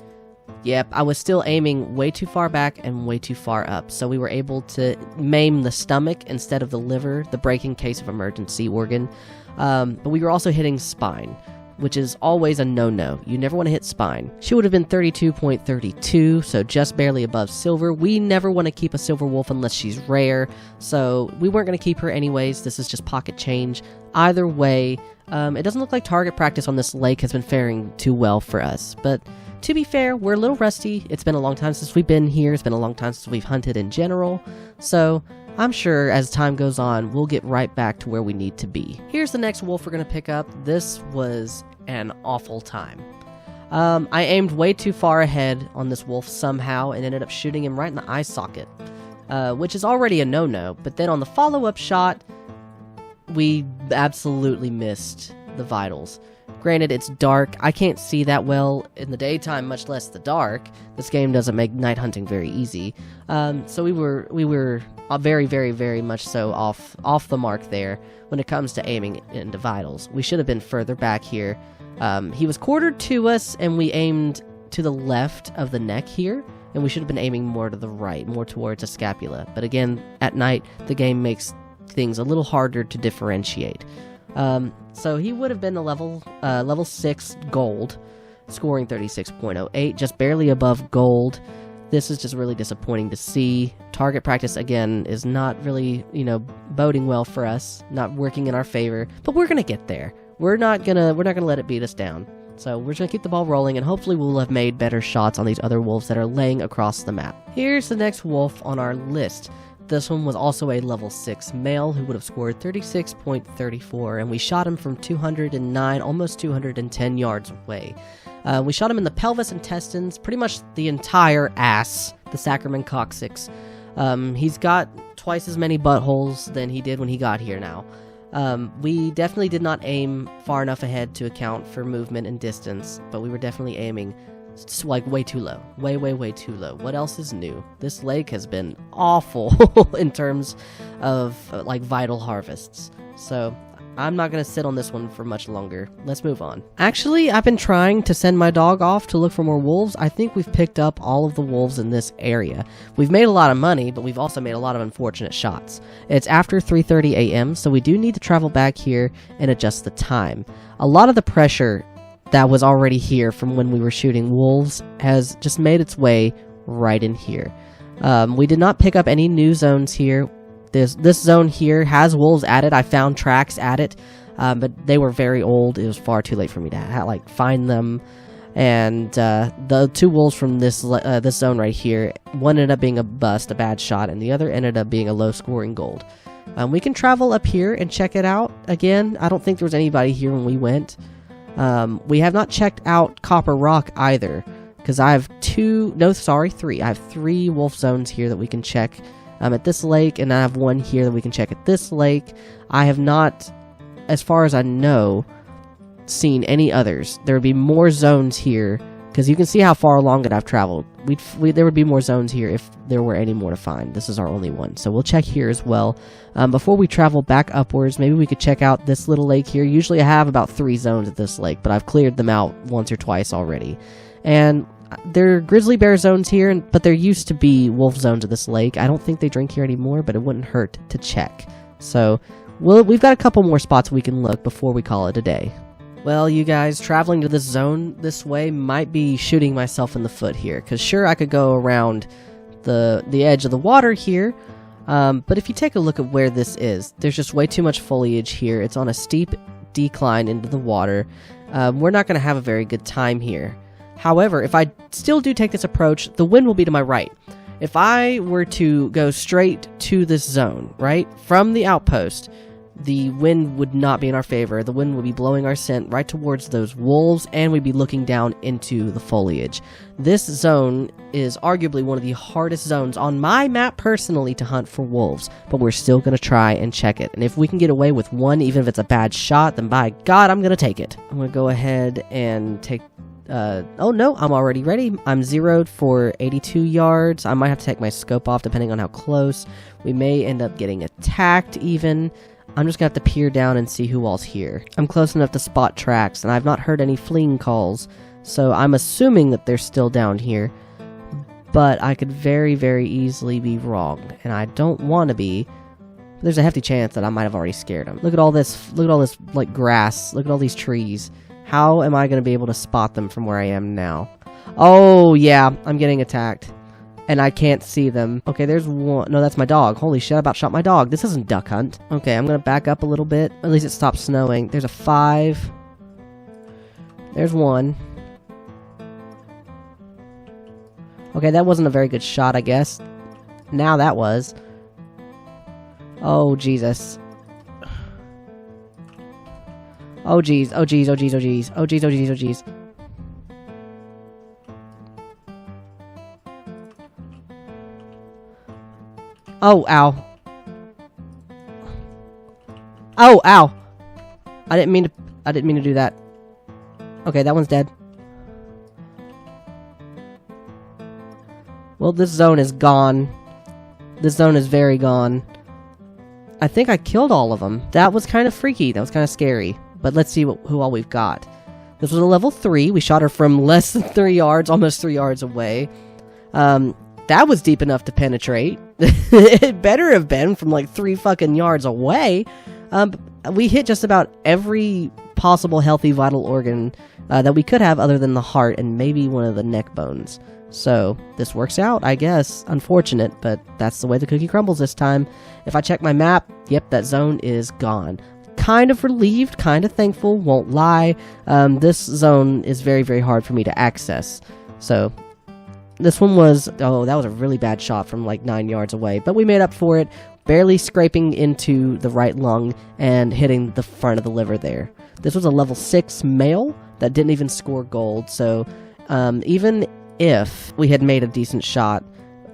Yep, I was still aiming way too far back and way too far up, so we were able to maim the stomach instead of the liver, the break in case of emergency organ. But we were also hitting spine, which is always a no-no. You never want to hit spine. She would have been 32.32, so just barely above silver. We never want to keep a silver wolf unless she's rare, so we weren't going to keep her anyways. This is just pocket change. Either way, it doesn't look like target practice on this lake has been faring too well for us, but to be fair, we're a little rusty. It's been a long time since we've been here. It's been a long time since we've hunted in general, so I'm sure as time goes on, we'll get right back to where we need to be. Here's the next wolf we're going to pick up. This was an awful time. I aimed way too far ahead on this wolf somehow and ended up shooting him right in the eye socket, which is already a no-no. But then on the follow-up shot, we absolutely missed the vitals. Granted, it's dark. I can't see that well in the daytime, much less the dark. This game doesn't make night hunting very easy. So we were very, very, very much so off the mark there when it comes to aiming into vitals. We should have been further back here. He was quartered to us, and we aimed to the left of the neck here, and we should have been aiming more to the right, more towards a scapula. But again, at night, the game makes things a little harder to differentiate. So he would have been a level 6 gold, scoring 36.08, just barely above gold. This is just really disappointing to see. Target practice, again, is not really, boding well for us, not working in our favor, but we're gonna get there. We're not gonna let it beat us down. So we're just gonna keep the ball rolling, and hopefully we'll have made better shots on these other wolves that are laying across the map. Here's the next wolf on our list. This one was also a level 6 male who would have scored 36.34, and we shot him from 209, almost 210 yards away. We shot him in the pelvis, intestines, pretty much the entire ass, the sacrament coccyx. He's got twice as many buttholes than he did when he got here now. We definitely did not aim far enough ahead to account for movement and distance, but we were definitely aiming like way too low. Way too low. What else is new? This lake has been awful in terms of like vital harvests. So I'm not going to sit on this one for much longer. Let's move on. Actually, I've been trying to send my dog off to look for more wolves. I think we've picked up all of the wolves in this area. We've made a lot of money, but we've also made a lot of unfortunate shots. It's after 3:30 a.m., so we do need to travel back here and adjust the time. A lot of the pressure that was already here from when we were shooting wolves has just made its way right in here. We did not pick up any new zones here. This zone here has wolves at it. I found tracks at it, but they were very old. It was far too late for me to find them. And the two wolves from this zone right here, one ended up being a bust, a bad shot, and the other ended up being a low-scoring gold. We can travel up here and check it out. Again, I don't think there was anybody here when we went. We have not checked out Copper Rock either, because I have three. I have 3 wolf zones here that we can check at this lake, and I have one here that we can check at this lake. I have not, as far as I know, seen any others. There would be more zones here, because you can see how far along it I've traveled. There would be more zones here if there were any more to find. This is our only one, so we'll check here as well. Before we travel back upwards, maybe we could check out this little lake here. Usually I have about 3 zones at this lake, but I've cleared them out once or twice already. And there are grizzly bear zones here, but there used to be wolf zones at this lake. I don't think they drink here anymore, but it wouldn't hurt to check. So we've got a couple more spots we can look before we call it a day. Well, you guys, traveling to this zone this way might be shooting myself in the foot here, because sure, I could go around the edge of the water here, but if you take a look at where this is, there's just way too much foliage here. It's on a steep decline into the water. We're not going to have a very good time here. However, if I still do take this approach, the wind will be to my right. If I were to go straight to this zone, right, from the outpost, the wind would not be in our favor. The wind would be blowing our scent right towards those wolves, and we'd be looking down into the foliage. This zone is arguably one of the hardest zones on my map personally to hunt for wolves, but we're still going to try and check it. And if we can get away with one, even if it's a bad shot, then by God, I'm going to take it. I'm going to go ahead and take... oh no, I'm already ready. I'm zeroed for 82 yards. I might have to take my scope off depending on how close. We may end up getting attacked even. I'm just gonna have to peer down and see who all's here. I'm close enough to spot tracks, and I've not heard any fleeing calls, so I'm assuming that they're still down here. But I could very, very easily be wrong, and I don't want to be. There's a hefty chance that I might have already scared them. Look at all this, like, grass. Look at all these trees. How am I gonna be able to spot them from where I am now? Oh, yeah, I'm getting attacked. And I can't see them. Okay, there's one. No, that's my dog. Holy shit, I about shot my dog. This isn't duck hunt. Okay, I'm gonna back up a little bit. At least it stopped snowing. There's a 5. There's 1. Okay, that wasn't a very good shot, I guess. Now that was. Oh, Jesus. Oh, jeez. Oh, jeez. Oh, jeez. Oh, jeez. Oh, jeez. Oh, jeez. Oh, jeez. Oh, ow. Oh, ow. I didn't mean to do that. Okay, that one's dead. Well, this zone is gone. This zone is very gone. I think I killed all of them. That was kind of freaky. That was kind of scary. But let's see who all we've got. This was a level 3. We shot her from less than 3 yards, almost 3 yards away. That was deep enough to penetrate. It better have been from like 3 fucking yards away. We hit just about every possible healthy vital organ that we could have other than the heart and maybe one of the neck bones. So this works out, I guess. Unfortunate, but that's the way the cookie crumbles this time. If I check my map, yep, that zone is gone. Kind of relieved, kind of thankful, won't lie. This zone is very, very hard for me to access. So... this one was, oh, that was a really bad shot from like 9 yards away, but we made up for it, barely scraping into the right lung and hitting the front of the liver there. This was a level 6 male that didn't even score gold, so even if we had made a decent shot,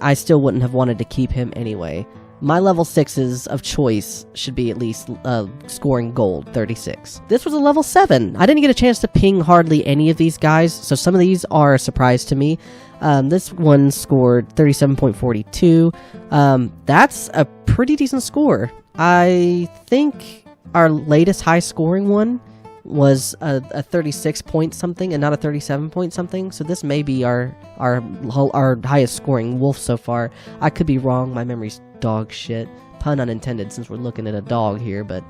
I still wouldn't have wanted to keep him anyway. My level 6s of choice should be at least scoring gold, 36. This was a level 7. I didn't get a chance to ping hardly any of these guys, so some of these are a surprise to me. This one scored 37.42. That's a pretty decent score. I think our latest high scoring one was a 36 point something and not a 37 point something, so this may be our highest scoring wolf so far. I could be wrong, my memory's dog shit. Pun unintended since we're looking at a dog here, but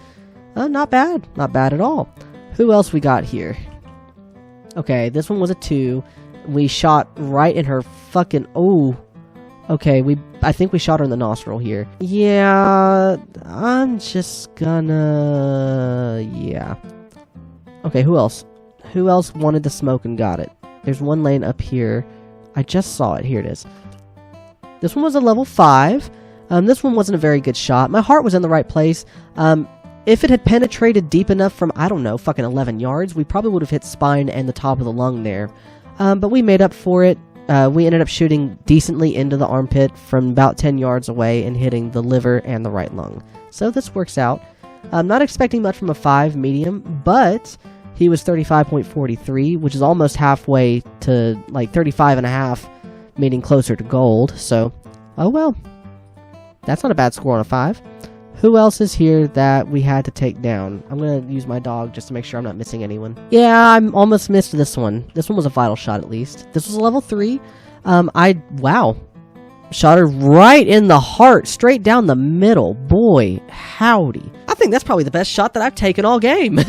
not bad. Not bad at all. Who else we got here? Okay, this one was a 2. We shot right in her fucking... oh. Okay, I think we shot her in the nostril here. Yeah, I'm just gonna... yeah. Okay, who else? Who else wanted the smoke and got it? There's one lane up here. I just saw it. Here it is. This one was a level 5. This one wasn't a very good shot. My heart was in the right place. If it had penetrated deep enough from, I don't know, fucking 11 yards, we probably would have hit spine and the top of the lung there. But we made up for it. We ended up shooting decently into the armpit from about 10 yards away and hitting the liver and the right lung. So this works out. I'm not expecting much from a 5 medium, but he was 35.43, which is almost halfway to like 35.5, meaning closer to gold. So, oh well. That's not a bad score on a 5. Who else is here that we had to take down? I'm going to use my dog just to make sure I'm not missing anyone. Yeah, I almost missed this one. This one was a vital shot at least. This was a level 3. Wow. Shot her right in the heart, straight down the middle. Boy, howdy. I think that's probably the best shot that I've taken all game.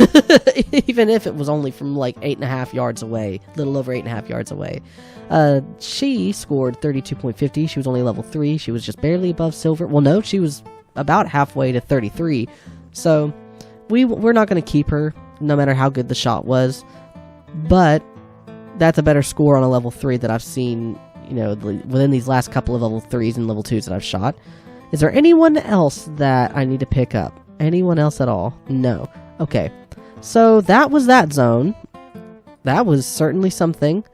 Even if it was only from like 8.5 yards away. A little over 8.5 yards away. She scored 32.50. She was only level 3. She was just barely above silver. Well, no, she was about halfway to 33. So, we're not going to keep her, no matter how good the shot was. But, that's a better score on a level 3 that I've seen, you know, within these last couple of level 3s and level 2s that I've shot. Is there anyone else that I need to pick up? Anyone else at all? No. Okay. So that was that zone. That was certainly something.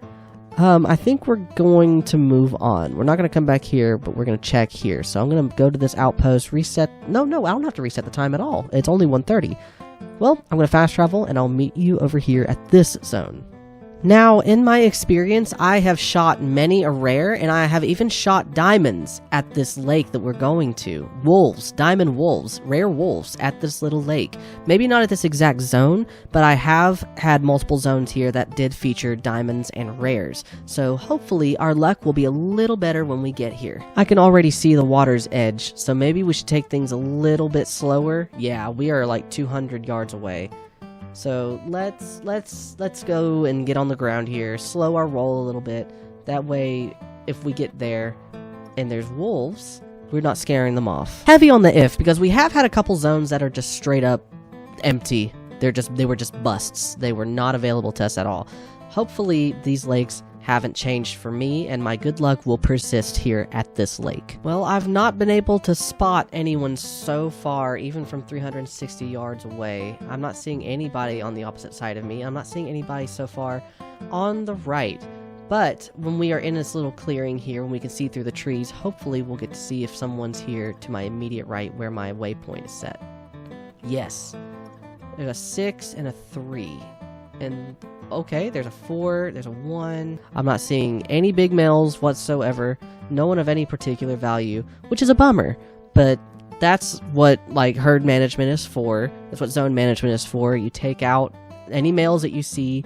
I think we're going to move on. We're not going to come back here, but we're going to check here. So I'm going to go to this outpost, reset. No, I don't have to reset the time at all. It's only 1:30. Well, I'm going to fast travel, and I'll meet you over here at this zone. Now, in my experience, I have shot many a rare, and I have even shot diamonds at this lake that we're going to. Wolves, diamond wolves, rare wolves at this little lake. Maybe not at this exact zone, but I have had multiple zones here that did feature diamonds and rares. So hopefully our luck will be a little better when we get here. I can already see the water's edge, so maybe we should take things a little bit slower. Yeah, we are like 200 yards away. So let's go and get on the ground here, slow our roll a little bit. That way, if we get there and there's wolves, we're not scaring them off. Heavy on the if, because we have had a couple zones that are just straight up empty. They were just busts. They were not available to us at all. Hopefully, these lakes haven't changed for me, and my good luck will persist here at this lake. Well, I've not been able to spot anyone so far, even from 360 yards away. I'm not seeing anybody on the opposite side of me. I'm not seeing anybody so far on the right. But when we are in this little clearing here, when we can see through the trees, hopefully we'll get to see if someone's here to my immediate right where my waypoint is set. Yes. There's a 6 and a 3. And okay, there's a 4, there's a 1. I'm not seeing any big males whatsoever. No one of any particular value, which is a bummer. But that's what like herd management is for. That's what zone management is for. You take out any males that you see,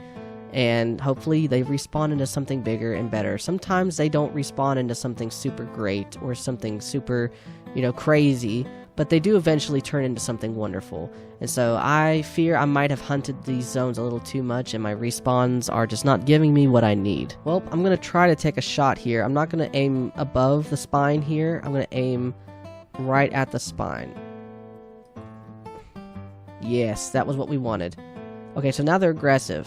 and hopefully they respawn into something bigger and better. Sometimes they don't respawn into something super great or something super, crazy, but they do eventually turn into something wonderful. And so I fear I might have hunted these zones a little too much, and my respawns are just not giving me what I need. Well, I'm going to try to take a shot here. I'm not going to aim above the spine here. I'm going to aim right at the spine. Yes, that was what we wanted. Okay, so now they're aggressive.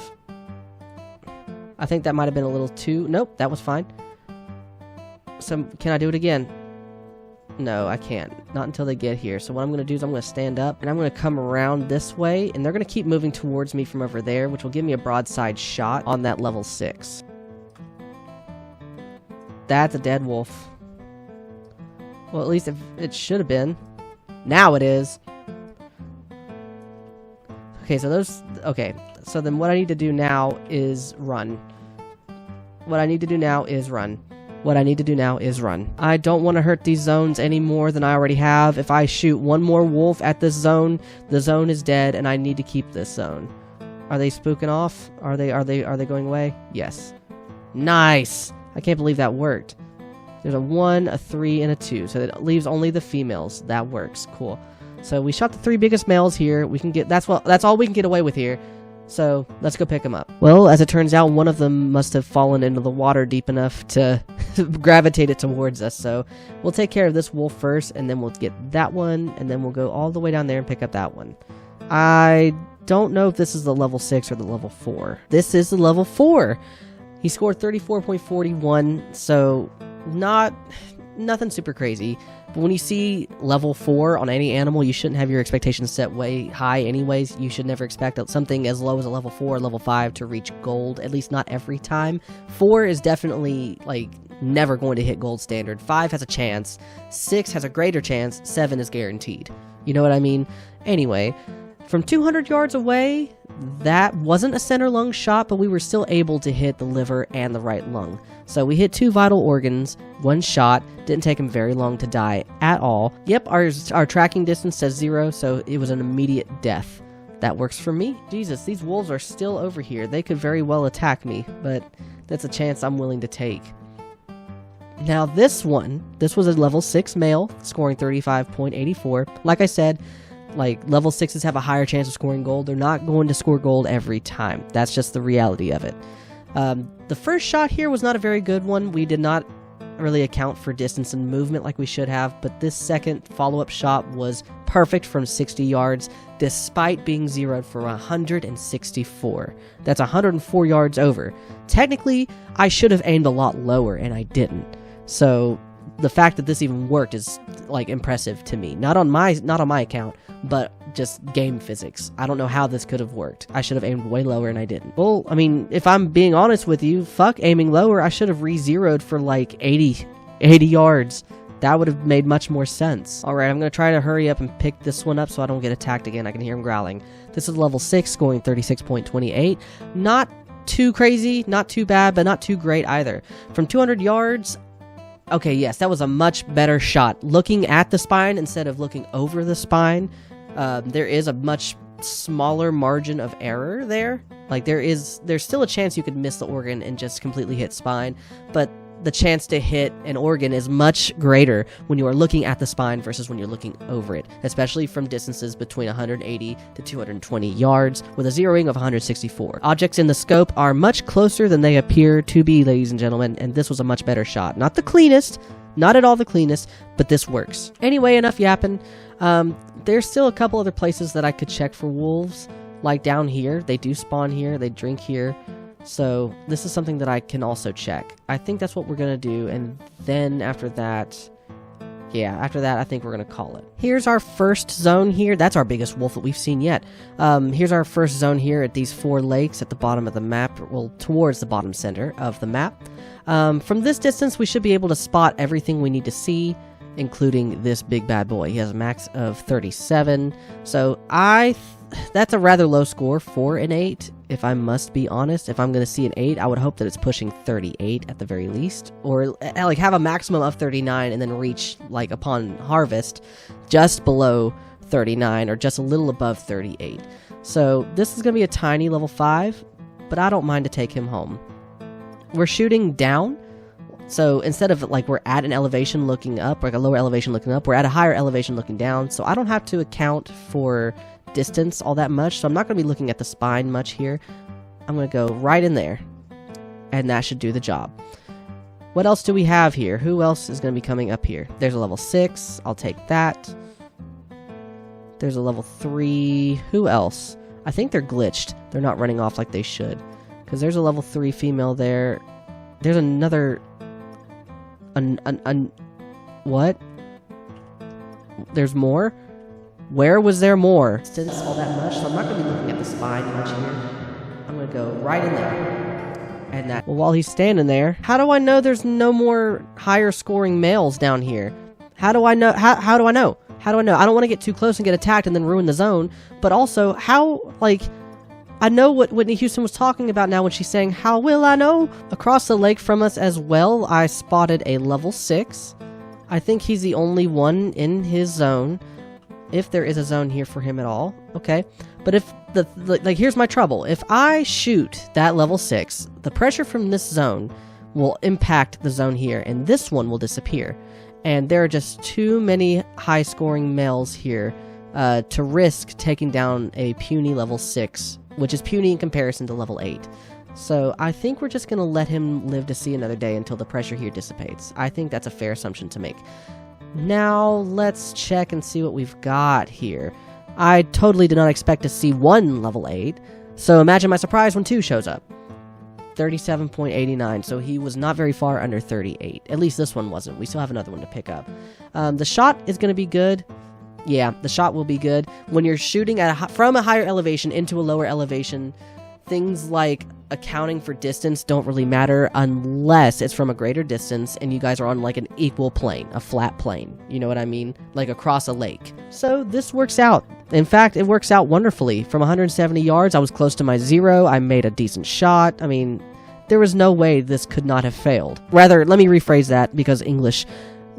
I think that might have been a little too... Nope, that was fine. So, can I do it again? No, I can't. Not until they get here. So what I'm going to do is I'm going to stand up, and I'm going to come around this way, and they're going to keep moving towards me from over there, which will give me a broadside shot on that level 6. That's a dead wolf. Well, at least it should have been. Now it is. Okay, so so then what I need to do now is run. What I need to do now is run. I don't want to hurt these zones any more than I already have. If I shoot one more wolf at this zone, the zone is dead, and I need to keep this zone. Are they spooking off? Are they going away? Yes. Nice! I can't believe that worked. There's a 1, a 3, and a 2, so that leaves only the females. That works. Cool. So we shot the 3 biggest males here. We can get that's all we can get away with here. So let's go pick them up. Well, as it turns out, one of them must have fallen into the water deep enough to gravitate it towards us. So we'll take care of this wolf first, and then we'll get that one, and then we'll go all the way down there and pick up that one. I don't know if this is the level 6 or the level 4. This is the level 4. He scored 34.41, so nothing super crazy. But when you see level 4 on any animal, you shouldn't have your expectations set way high anyways. You should never expect something as low as a level 4 or level 5 to reach gold, at least not every time. 4 is definitely, never going to hit gold standard. 5 has a chance. 6 has a greater chance. 7 is guaranteed. You know what I mean? Anyway, from 200 yards away, that wasn't a center lung shot, but we were still able to hit the liver and the right lung. So we hit 2 vital organs, 1 shot, didn't take him very long to die at all. Yep, our tracking distance says 0, so it was an immediate death. That works for me. Jesus, these wolves are still over here. They could very well attack me, but that's a chance I'm willing to take. Now this was a level 6 male, scoring 35.84. Like I said, level 6s have a higher chance of scoring gold. They're not going to score gold every time. That's just the reality of it. The first shot here was not a very good one. We did not really account for distance and movement like we should have, but this second follow-up shot was perfect from 60 yards, despite being zeroed for 164. That's 104 yards over. Technically, I should have aimed a lot lower, and I didn't. So the fact that this even worked is like impressive to me. Not on my account, but just game physics. I don't know how this could have worked. I should have aimed way lower and I didn't. Well, I mean, if I'm being honest with you, fuck aiming lower. I should have re-zeroed for like 80 yards. That would have made much more sense. Alright, I'm going to try to hurry up and pick this one up so I don't get attacked again. I can hear him growling. This is level 6, scoring 36.28. Not too crazy, not too bad, but not too great either. From 200 yards, okay, yes, that was a much better shot. Looking at the spine instead of looking over the spine, there is a much smaller margin of error there. Like, there's still a chance you could miss the organ and just completely hit spine, but the chance to hit an organ is much greater when you are looking at the spine versus when you're looking over it, especially from distances between 180 to 220 yards with a zeroing of 164. Objects in the scope are much closer than they appear to be, ladies and gentlemen, and this was a much better shot. Not the cleanest, not at all the cleanest, but this works. Anyway, enough yapping. There's still a couple other places that I could check for wolves, like down here. They do spawn here, they drink here. So this is something that I can also check. I think that's what we're going to do, and then after that, I think we're going to call it. Here's our first zone here. That's our biggest wolf that we've seen yet. Here's our first zone here at these 4 lakes at the bottom of the map, well, towards the bottom center of the map. From this distance, we should be able to spot everything we need to see, including this big bad boy. He has a max of 37, so that's a rather low score for an 8, if I must be honest. If I'm going to see an 8, I would hope that it's pushing 38 at the very least, or like have a maximum of 39 and then reach, like upon harvest, just below 39 or just a little above 38. So this is going to be a tiny level 5, but I don't mind to take him home. We're shooting down, so instead of like we're at an elevation looking up, like a lower elevation looking up, we're at a higher elevation looking down, so I don't have to account for distance all that much, so I'm not going to be looking at the spine much here. I'm going to go right in there, and that should do the job. What else do we have here? Who else is going to be coming up here? There's a level 6. I'll take that. There's a level 3. Who else? I think they're glitched. They're not running off like they should, because there's a level 3 female there. There's another... What? There's more? Where was there more? Since all that much, so I'm not going to be looking at the spine much here. I'm going to go right in there. And that... Well, while he's standing there, how do I know there's no more higher scoring males down here? How do I know? How do I know? How do I know? I don't want to get too close and get attacked and then ruin the zone. But also, how, like... I know what Whitney Houston was talking about now when she's saying, how will I know? Across the lake from us as well, I spotted a level 6. I think he's the only one in his zone. If there is a zone here for him at all. Okay. But if like, here's my trouble. If I shoot that level 6, the pressure from this zone will impact the zone here, and this one will disappear. And there are just too many high-scoring males here to risk taking down a puny level 6, which is puny in comparison to level 8. So I think we're just going to let him live to see another day until the pressure here dissipates. I think that's a fair assumption to make. Now, let's check and see what we've got here. I totally did not expect to see 1 level 8, so imagine my surprise when 2 shows up. 37.89, so he was not very far under 38. At least this one wasn't. We still have another one to pick up. The shot is going to be good. Yeah, the shot will be good. When you're shooting at from a higher elevation into a lower elevation, things like accounting for distance don't really matter unless it's from a greater distance and you guys are on like an equal plane, a flat plane. You know what I mean? Like across a lake. So this works out. In fact, it works out wonderfully. From 170 yards, I was close to my 0. I made a decent shot. I mean, there was no way this could not have failed. Rather, let me rephrase that because English.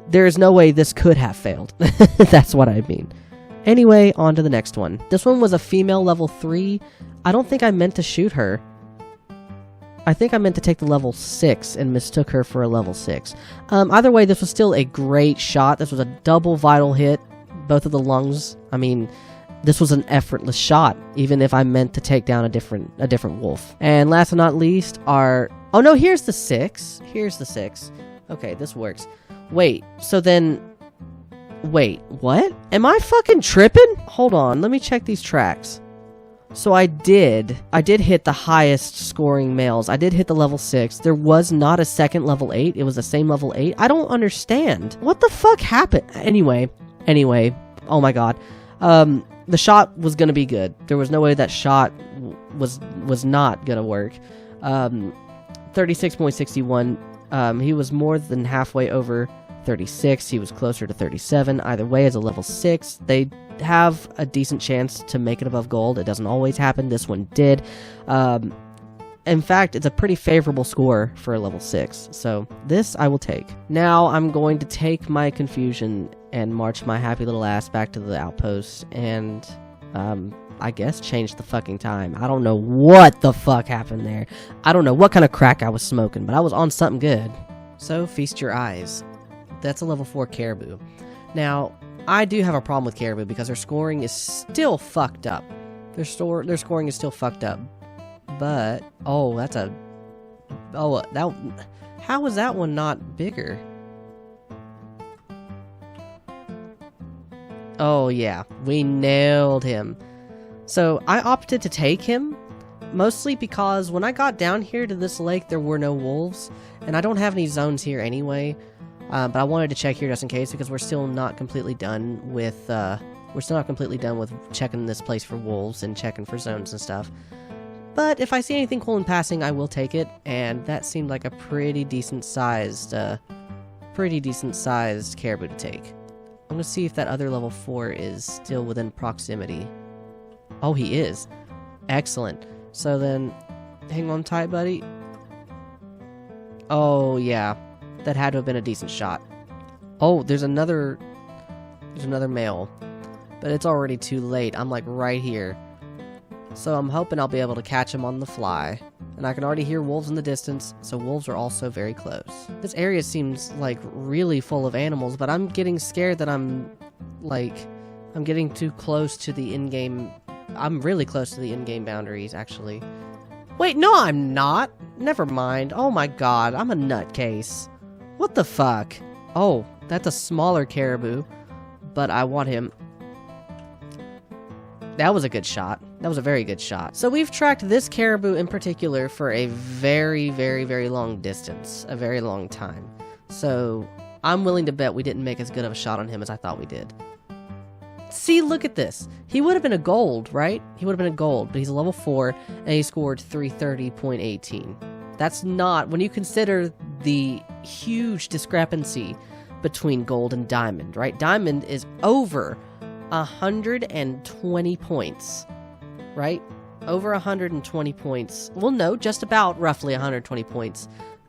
There is no way this could have failed. That's what I mean. Anyway, on to the next one. This one was a female level 3. I don't think I meant to shoot her. I think I meant to take the level 6 and mistook her for a level 6. Either way, this was still a great shot. This was a double vital hit. Both of the lungs. I mean, this was an effortless shot, even if I meant to take down a different wolf. And last but not least, our... Oh no, here's the 6. Here's the 6. Okay, this works. Wait, so then... Wait, what? Am I fucking tripping? Hold on, let me check these tracks. So I did hit the highest scoring males. I did hit the level 6. There was not a second level 8. It was the same level 8. I don't understand. What the fuck happened? Anyway, oh my god. The shot was gonna be good. There was no way that shot was not gonna work. 36.61. He was more than halfway over 36. He was closer to 37. Either way, as a level 6, they have a decent chance to make it above gold. It doesn't always happen. This one did. In fact, it's a pretty favorable score for a level 6. So this I will take. Now I'm going to take my confusion and march my happy little ass back to the outpost and I guess change the fucking time. I don't know what the fuck happened there. I don't know what kind of crack I was smoking, but I was on something good. So feast your eyes. That's a level 4 caribou. Now, I do have a problem with caribou because their scoring is still fucked up. Their scoring is still fucked up. But, how is that one not bigger? Oh yeah, we nailed him. So I opted to take him, mostly because when I got down here to this lake, there were no wolves, and I don't have any zones here anyway. But I wanted to check here just in case because we're still not completely done with checking this place for wolves and checking for zones and stuff. But if I see anything cool in passing, I will take it, and that seemed like a pretty decent sized caribou to take. I'm gonna see if that other level 4 is still within proximity. Oh, he is. Excellent. So then, hang on tight, buddy. Oh yeah. That had to have been a decent shot. Oh, there's another male. But it's already too late. I'm like right here. So I'm hoping I'll be able to catch him on the fly. And I can already hear wolves in the distance, so wolves are also very close. This area seems like really full of animals, but I'm getting scared that I'm getting too close to the in-game. I'm really close to the in-game boundaries, actually. Wait, no I'm not! Never mind. Oh my god, I'm a nutcase. What the fuck? Oh, that's a smaller caribou, but I want him. That was a good shot. That was a very good shot. So we've tracked this caribou in particular for a very, very, very long distance. A very long time. So I'm willing to bet we didn't make as good of a shot on him as I thought we did. See, look at this. He would have been a gold, right? He would have been a gold, but he's a level 4, and he scored 330.18. That's not, when you consider the huge discrepancy between gold and diamond, right? Diamond is over 120 points, right? Over 120 points. Well, no, just about roughly 120 points,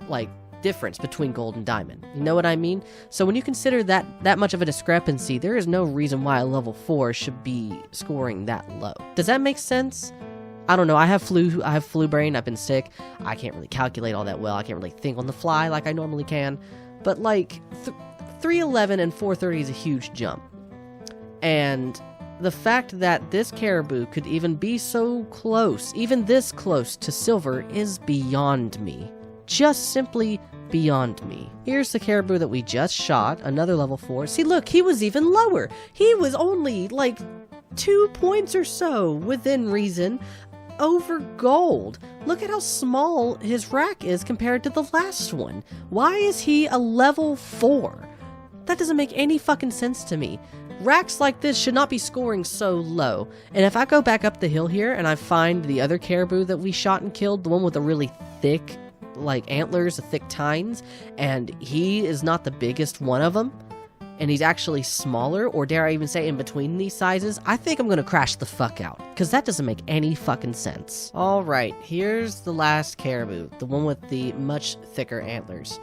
like, difference between gold and diamond. You know what I mean? So when you consider that much of a discrepancy, there is no reason why a level 4 should be scoring that low. Does that make sense? I don't know. I have flu brain. I've been sick. I can't really calculate all that well. I can't really think on the fly like I normally can. But like 311 and 430 is a huge jump. And the fact that this caribou could even be so close, even this close to silver, is beyond me. Just simply beyond me. Here's the caribou that we just shot, another level 4. See, look, he was even lower. He was only like 2 points or so within reason over gold. Look at how small his rack is compared to the last one. Why is he a level 4? That doesn't make any fucking sense to me. Racks like this should not be scoring so low. And if I go back up the hill here and I find the other caribou that we shot and killed, the one with the really thick, like, antlers, the thick tines, and he is not the biggest one of them, and he's actually smaller, or dare I even say in between these sizes, I think I'm gonna crash the fuck out, because that doesn't make any fucking sense. Alright, here's the last caribou, the one with the much thicker antlers.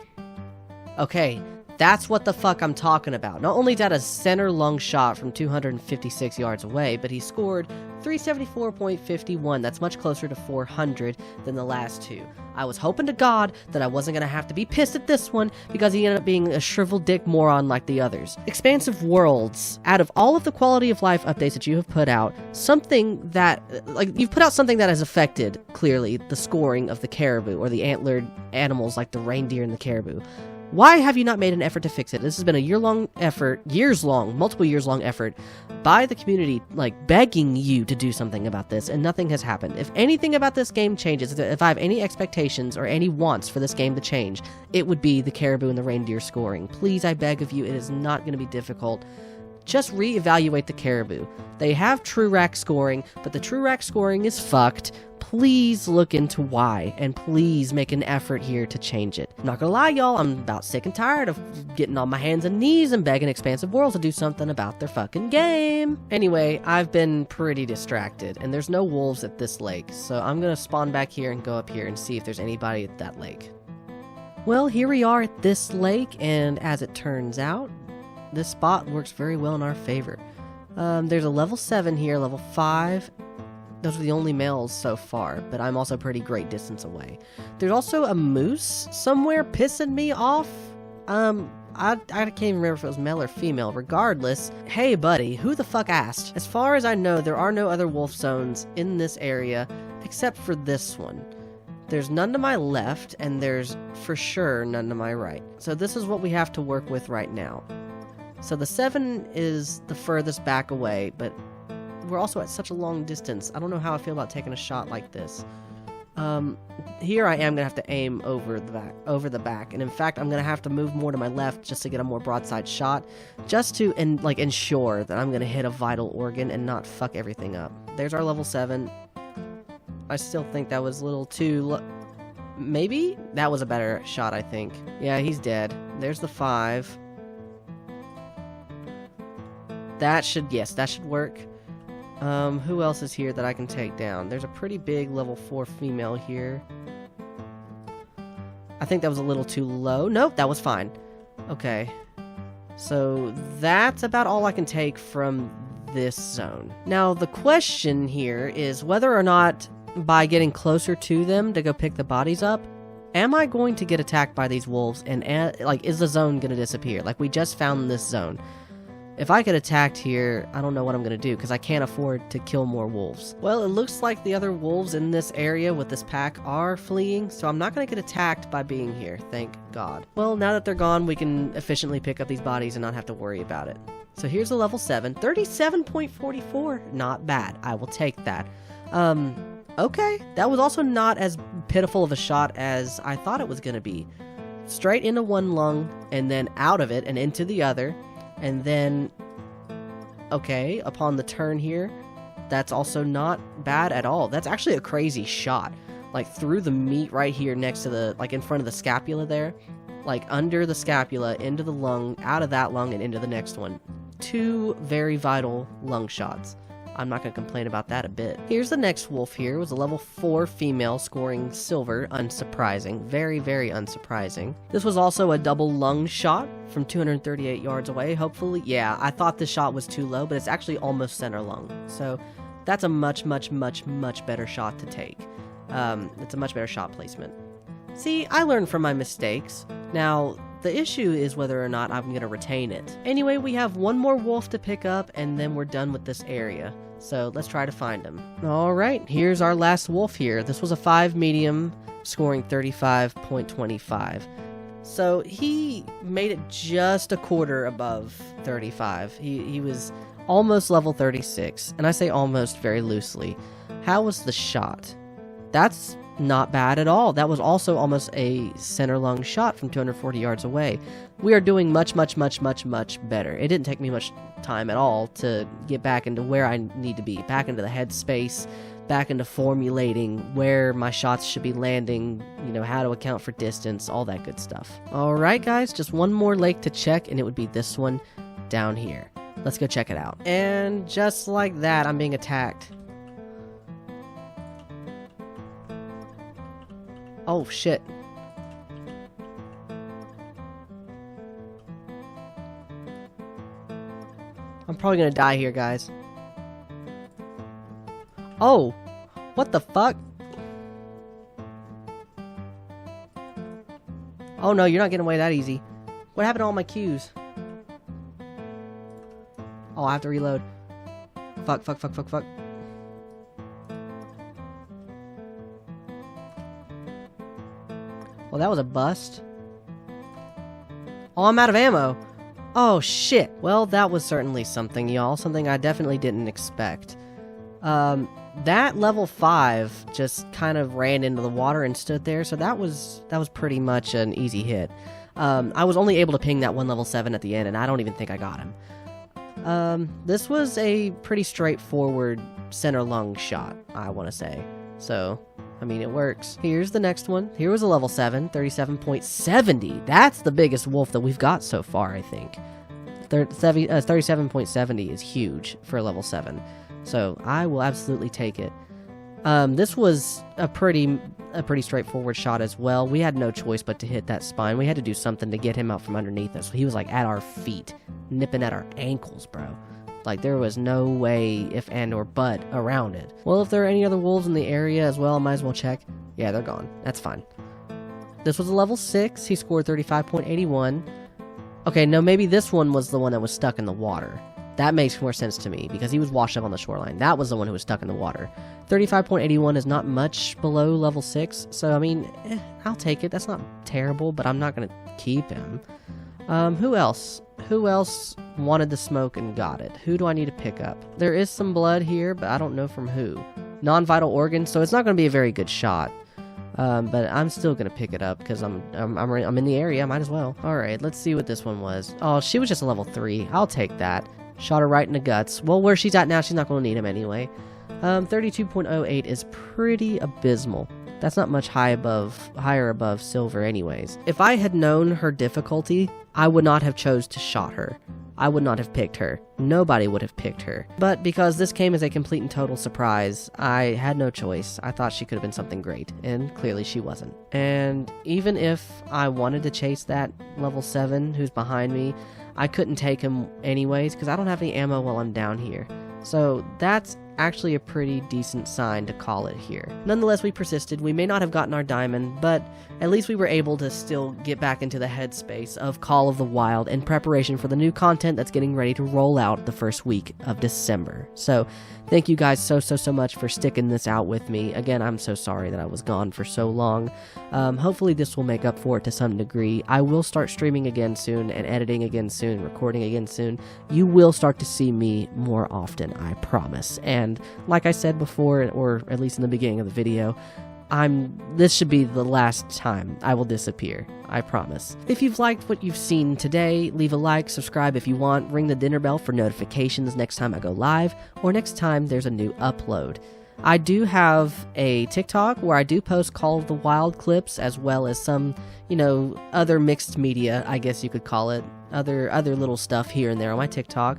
Okay, that's what the fuck I'm talking about. Not only did a center lung shot from 256 yards away, but he scored 374.51. That's much closer to 400 than the last two. I was hoping to God that I wasn't going to have to be pissed at this one because he ended up being a shriveled dick moron like the others. Expansive Worlds, out of all of the quality of life updates that you have put out, something that, like, you've put out something that has affected, clearly, the scoring of the caribou or the antlered animals like the reindeer and the caribou. Why have you not made an effort to fix it? This has been a years-long, multiple years-long effort by the community, like, begging you to do something about this, and nothing has happened. If anything about this game changes, if I have any expectations or any wants for this game to change, it would be the caribou and the reindeer scoring. Please, I beg of you, it is not going to be difficult. Just reevaluate the caribou. They have true rack scoring, but the true rack scoring is fucked. Please look into why, and please make an effort here to change it. I'm not gonna lie, y'all, I'm about sick and tired of getting on my hands and knees and begging Expansive World to do something about their fucking game. Anyway, I've been pretty distracted, and there's no wolves at this lake, so I'm gonna spawn back here and go up here and see if there's anybody at that lake. Well, here we are at this lake, and as it turns out, this spot works very well in our favor. There's a level 7 here, level 5. Those are the only males so far, but I'm also pretty great distance away. There's also a moose somewhere pissing me off. I can't even remember if it was male or female. Regardless, hey buddy, who the fuck asked? As far as I know, there are no other wolf zones in this area except for this one. There's none to my left, and there's for sure none to my right. So this is what we have to work with right now. So the 7 is the furthest back away, but we're also at such a long distance. I don't know how I feel about taking a shot like this. Here I am gonna have to aim over the back, and in fact I'm gonna have to move more to my left just to get a more broadside shot, just to ensure that I'm gonna hit a vital organ and not fuck everything up. There's our level 7. I still think that was a little too maybe? That was a better shot, I think. Yeah, he's dead. There's the 5. That should work. Who else is here that I can take down? There's a pretty big level 4 female here. I think that was a little too low. Nope, that was fine. Okay. So that's about all I can take from this zone. Now, the question here is whether or not by getting closer to them to go pick the bodies up, am I going to get attacked by these wolves, and is the zone going to disappear? Like, we just found this zone. If I get attacked here, I don't know what I'm going to do, because I can't afford to kill more wolves. Well, it looks like the other wolves in this area with this pack are fleeing, so I'm not going to get attacked by being here, thank God. Well, now that they're gone, we can efficiently pick up these bodies and not have to worry about it. So here's a level 7, 37.44. Not bad. I will take that. Okay. That was also not as pitiful of a shot as I thought it was going to be. Straight into one lung, and then out of it and into the other. And then, okay, upon the turn here, that's also not bad at all. That's actually a crazy shot. Like, through the meat right here next to the, in front of the scapula there. Like, under the scapula, into the lung, out of that lung, and into the next one. 2 very vital lung shots. I'm not going to complain about that a bit. Here's the next wolf here. It was a level 4 female scoring silver. Unsurprising. Very, very unsurprising. This was also a double lung shot from 238 yards away. Hopefully, yeah, I thought the shot was too low, but it's actually almost center lung. So that's a much, much, much, much better shot to take. It's a much better shot placement. See, I learned from my mistakes. Now, the issue is whether or not I'm going to retain it. Anyway, we have one more wolf to pick up, and then we're done with this area. So let's try to find him. Alright, here's our last wolf here. This was a 5 medium, scoring 35.25. So he made it just a quarter above 35. He was almost level 36, and I say almost very loosely. How was the shot? That's not bad at all. That was also almost a center lung shot from 240 yards away. We are doing much, much, much, much, much better. It didn't take me much time at all to get back into where I need to be, back into the headspace, back into formulating where my shots should be landing, how to account for distance, all that good stuff. Alright guys, just one more lake to check, and it would be this one down here. Let's go check it out. And just like that, I'm being attacked. Oh, shit. I'm probably gonna die here, guys. Oh! What the fuck? Oh no, you're not getting away that easy. What happened to all my cues? Oh, I have to reload. Fuck, fuck, fuck, fuck, fuck. Well, that was a bust. Oh, I'm out of ammo. Oh, shit. Well, that was certainly something, y'all. Something I definitely didn't expect. That level 5 just kind of ran into the water and stood there, so that was pretty much an easy hit. I was only able to ping that one level 7 at the end, and I don't even think I got him. This was a pretty straightforward center lung shot, I want to say. So, I mean, it works. Here's the next one. Here was a level 7, 37.70. That's the biggest wolf that we've got so far, I think. 37.70 is huge for a level 7. So, I will absolutely take it. This was a pretty straightforward shot as well. We had no choice but to hit that spine. We had to do something to get him out from underneath us. He was like at our feet, nipping at our ankles, bro. Like, there was no way, if and or but, around it. Well, if there are any other wolves in the area as well, I might as well check. Yeah, they're gone. That's fine. This was a level 6. He scored 35.81. Okay, no, maybe this one was the one that was stuck in the water. That makes more sense to me, because he was washed up on the shoreline. That was the one who was stuck in the water. 35.81 is not much below level 6, so, I mean, I'll take it. That's not terrible, but I'm not going to keep him. Who else? Who else wanted the smoke and got it? Who do I need to pick up? There is some blood here, but I don't know from who. Non-vital organs, so it's not going to be a very good shot. But I'm still going to pick it up because I'm in the area. I might as well. All right, let's see what this one was. Oh, she was just a level 3. I'll take that. Shot her right in the guts. Well, where she's at now, she's not going to need him anyway. 32.08 is pretty abysmal. That's not much higher above silver anyways. If I had known her difficulty, I would not have chose to shot her. I would not have picked her. Nobody would have picked her. But because this came as a complete and total surprise, I had no choice. I thought she could have been something great, and clearly she wasn't. And even if I wanted to chase that level 7 who's behind me, I couldn't take him anyways because I don't have any ammo while I'm down here. So that's actually a pretty decent sign to call it here. Nonetheless, we persisted. We may not have gotten our diamond, but at least we were able to still get back into the headspace of Call of the Wild in preparation for the new content that's getting ready to roll out the first week of December. So thank you guys so much for sticking this out with me. Again, I'm so sorry that I was gone for so long. Hopefully this will make up for it to some degree. I will start streaming again soon and editing again soon, recording again soon. You will start to see me more often, I promise. And like I said before, or at least in the beginning of the video, this should be the last time I will disappear. I promise. If you've liked what you've seen today, leave a like, subscribe if you want, ring the dinner bell for notifications next time I go live, or next time there's a new upload. I do have a TikTok where I do post Call of the Wild clips, as well as some, other mixed media, I guess you could call it, other little stuff here and there on my TikTok.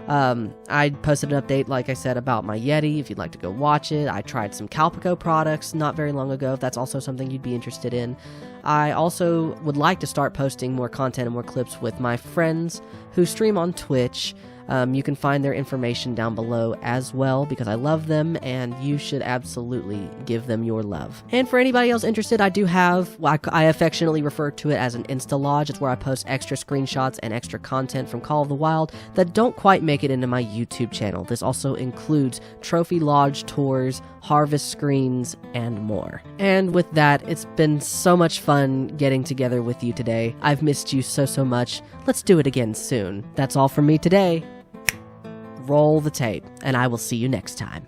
I posted an update, like I said, about my Yeti, if you'd like to go watch it. I tried some Calpico products not very long ago, if that's also something you'd be interested in. I also would like to start posting more content and more clips with my friends who stream on Twitch. You can find their information down below as well, because I love them, and you should absolutely give them your love. And for anybody else interested, I do have, I affectionately refer to it as an Insta Lodge. It's where I post extra screenshots and extra content from Call of the Wild that don't quite make it into my YouTube channel. This also includes Trophy Lodge tours, harvest screens, and more. And with that, it's been so much fun getting together with you today. I've missed you so much. Let's do it again soon. That's all from me today. Roll the tape, and I will see you next time.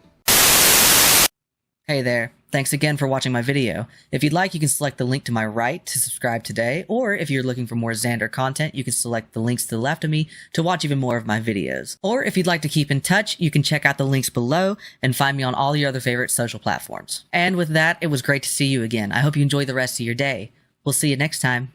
Hey there. Thanks again for watching my video. If you'd like, you can select the link to my right to subscribe today, or if you're looking for more Xander content, you can select the links to the left of me to watch even more of my videos. Or if you'd like to keep in touch, you can check out the links below and find me on all your other favorite social platforms. And with that, it was great to see you again. I hope you enjoy the rest of your day. We'll see you next time.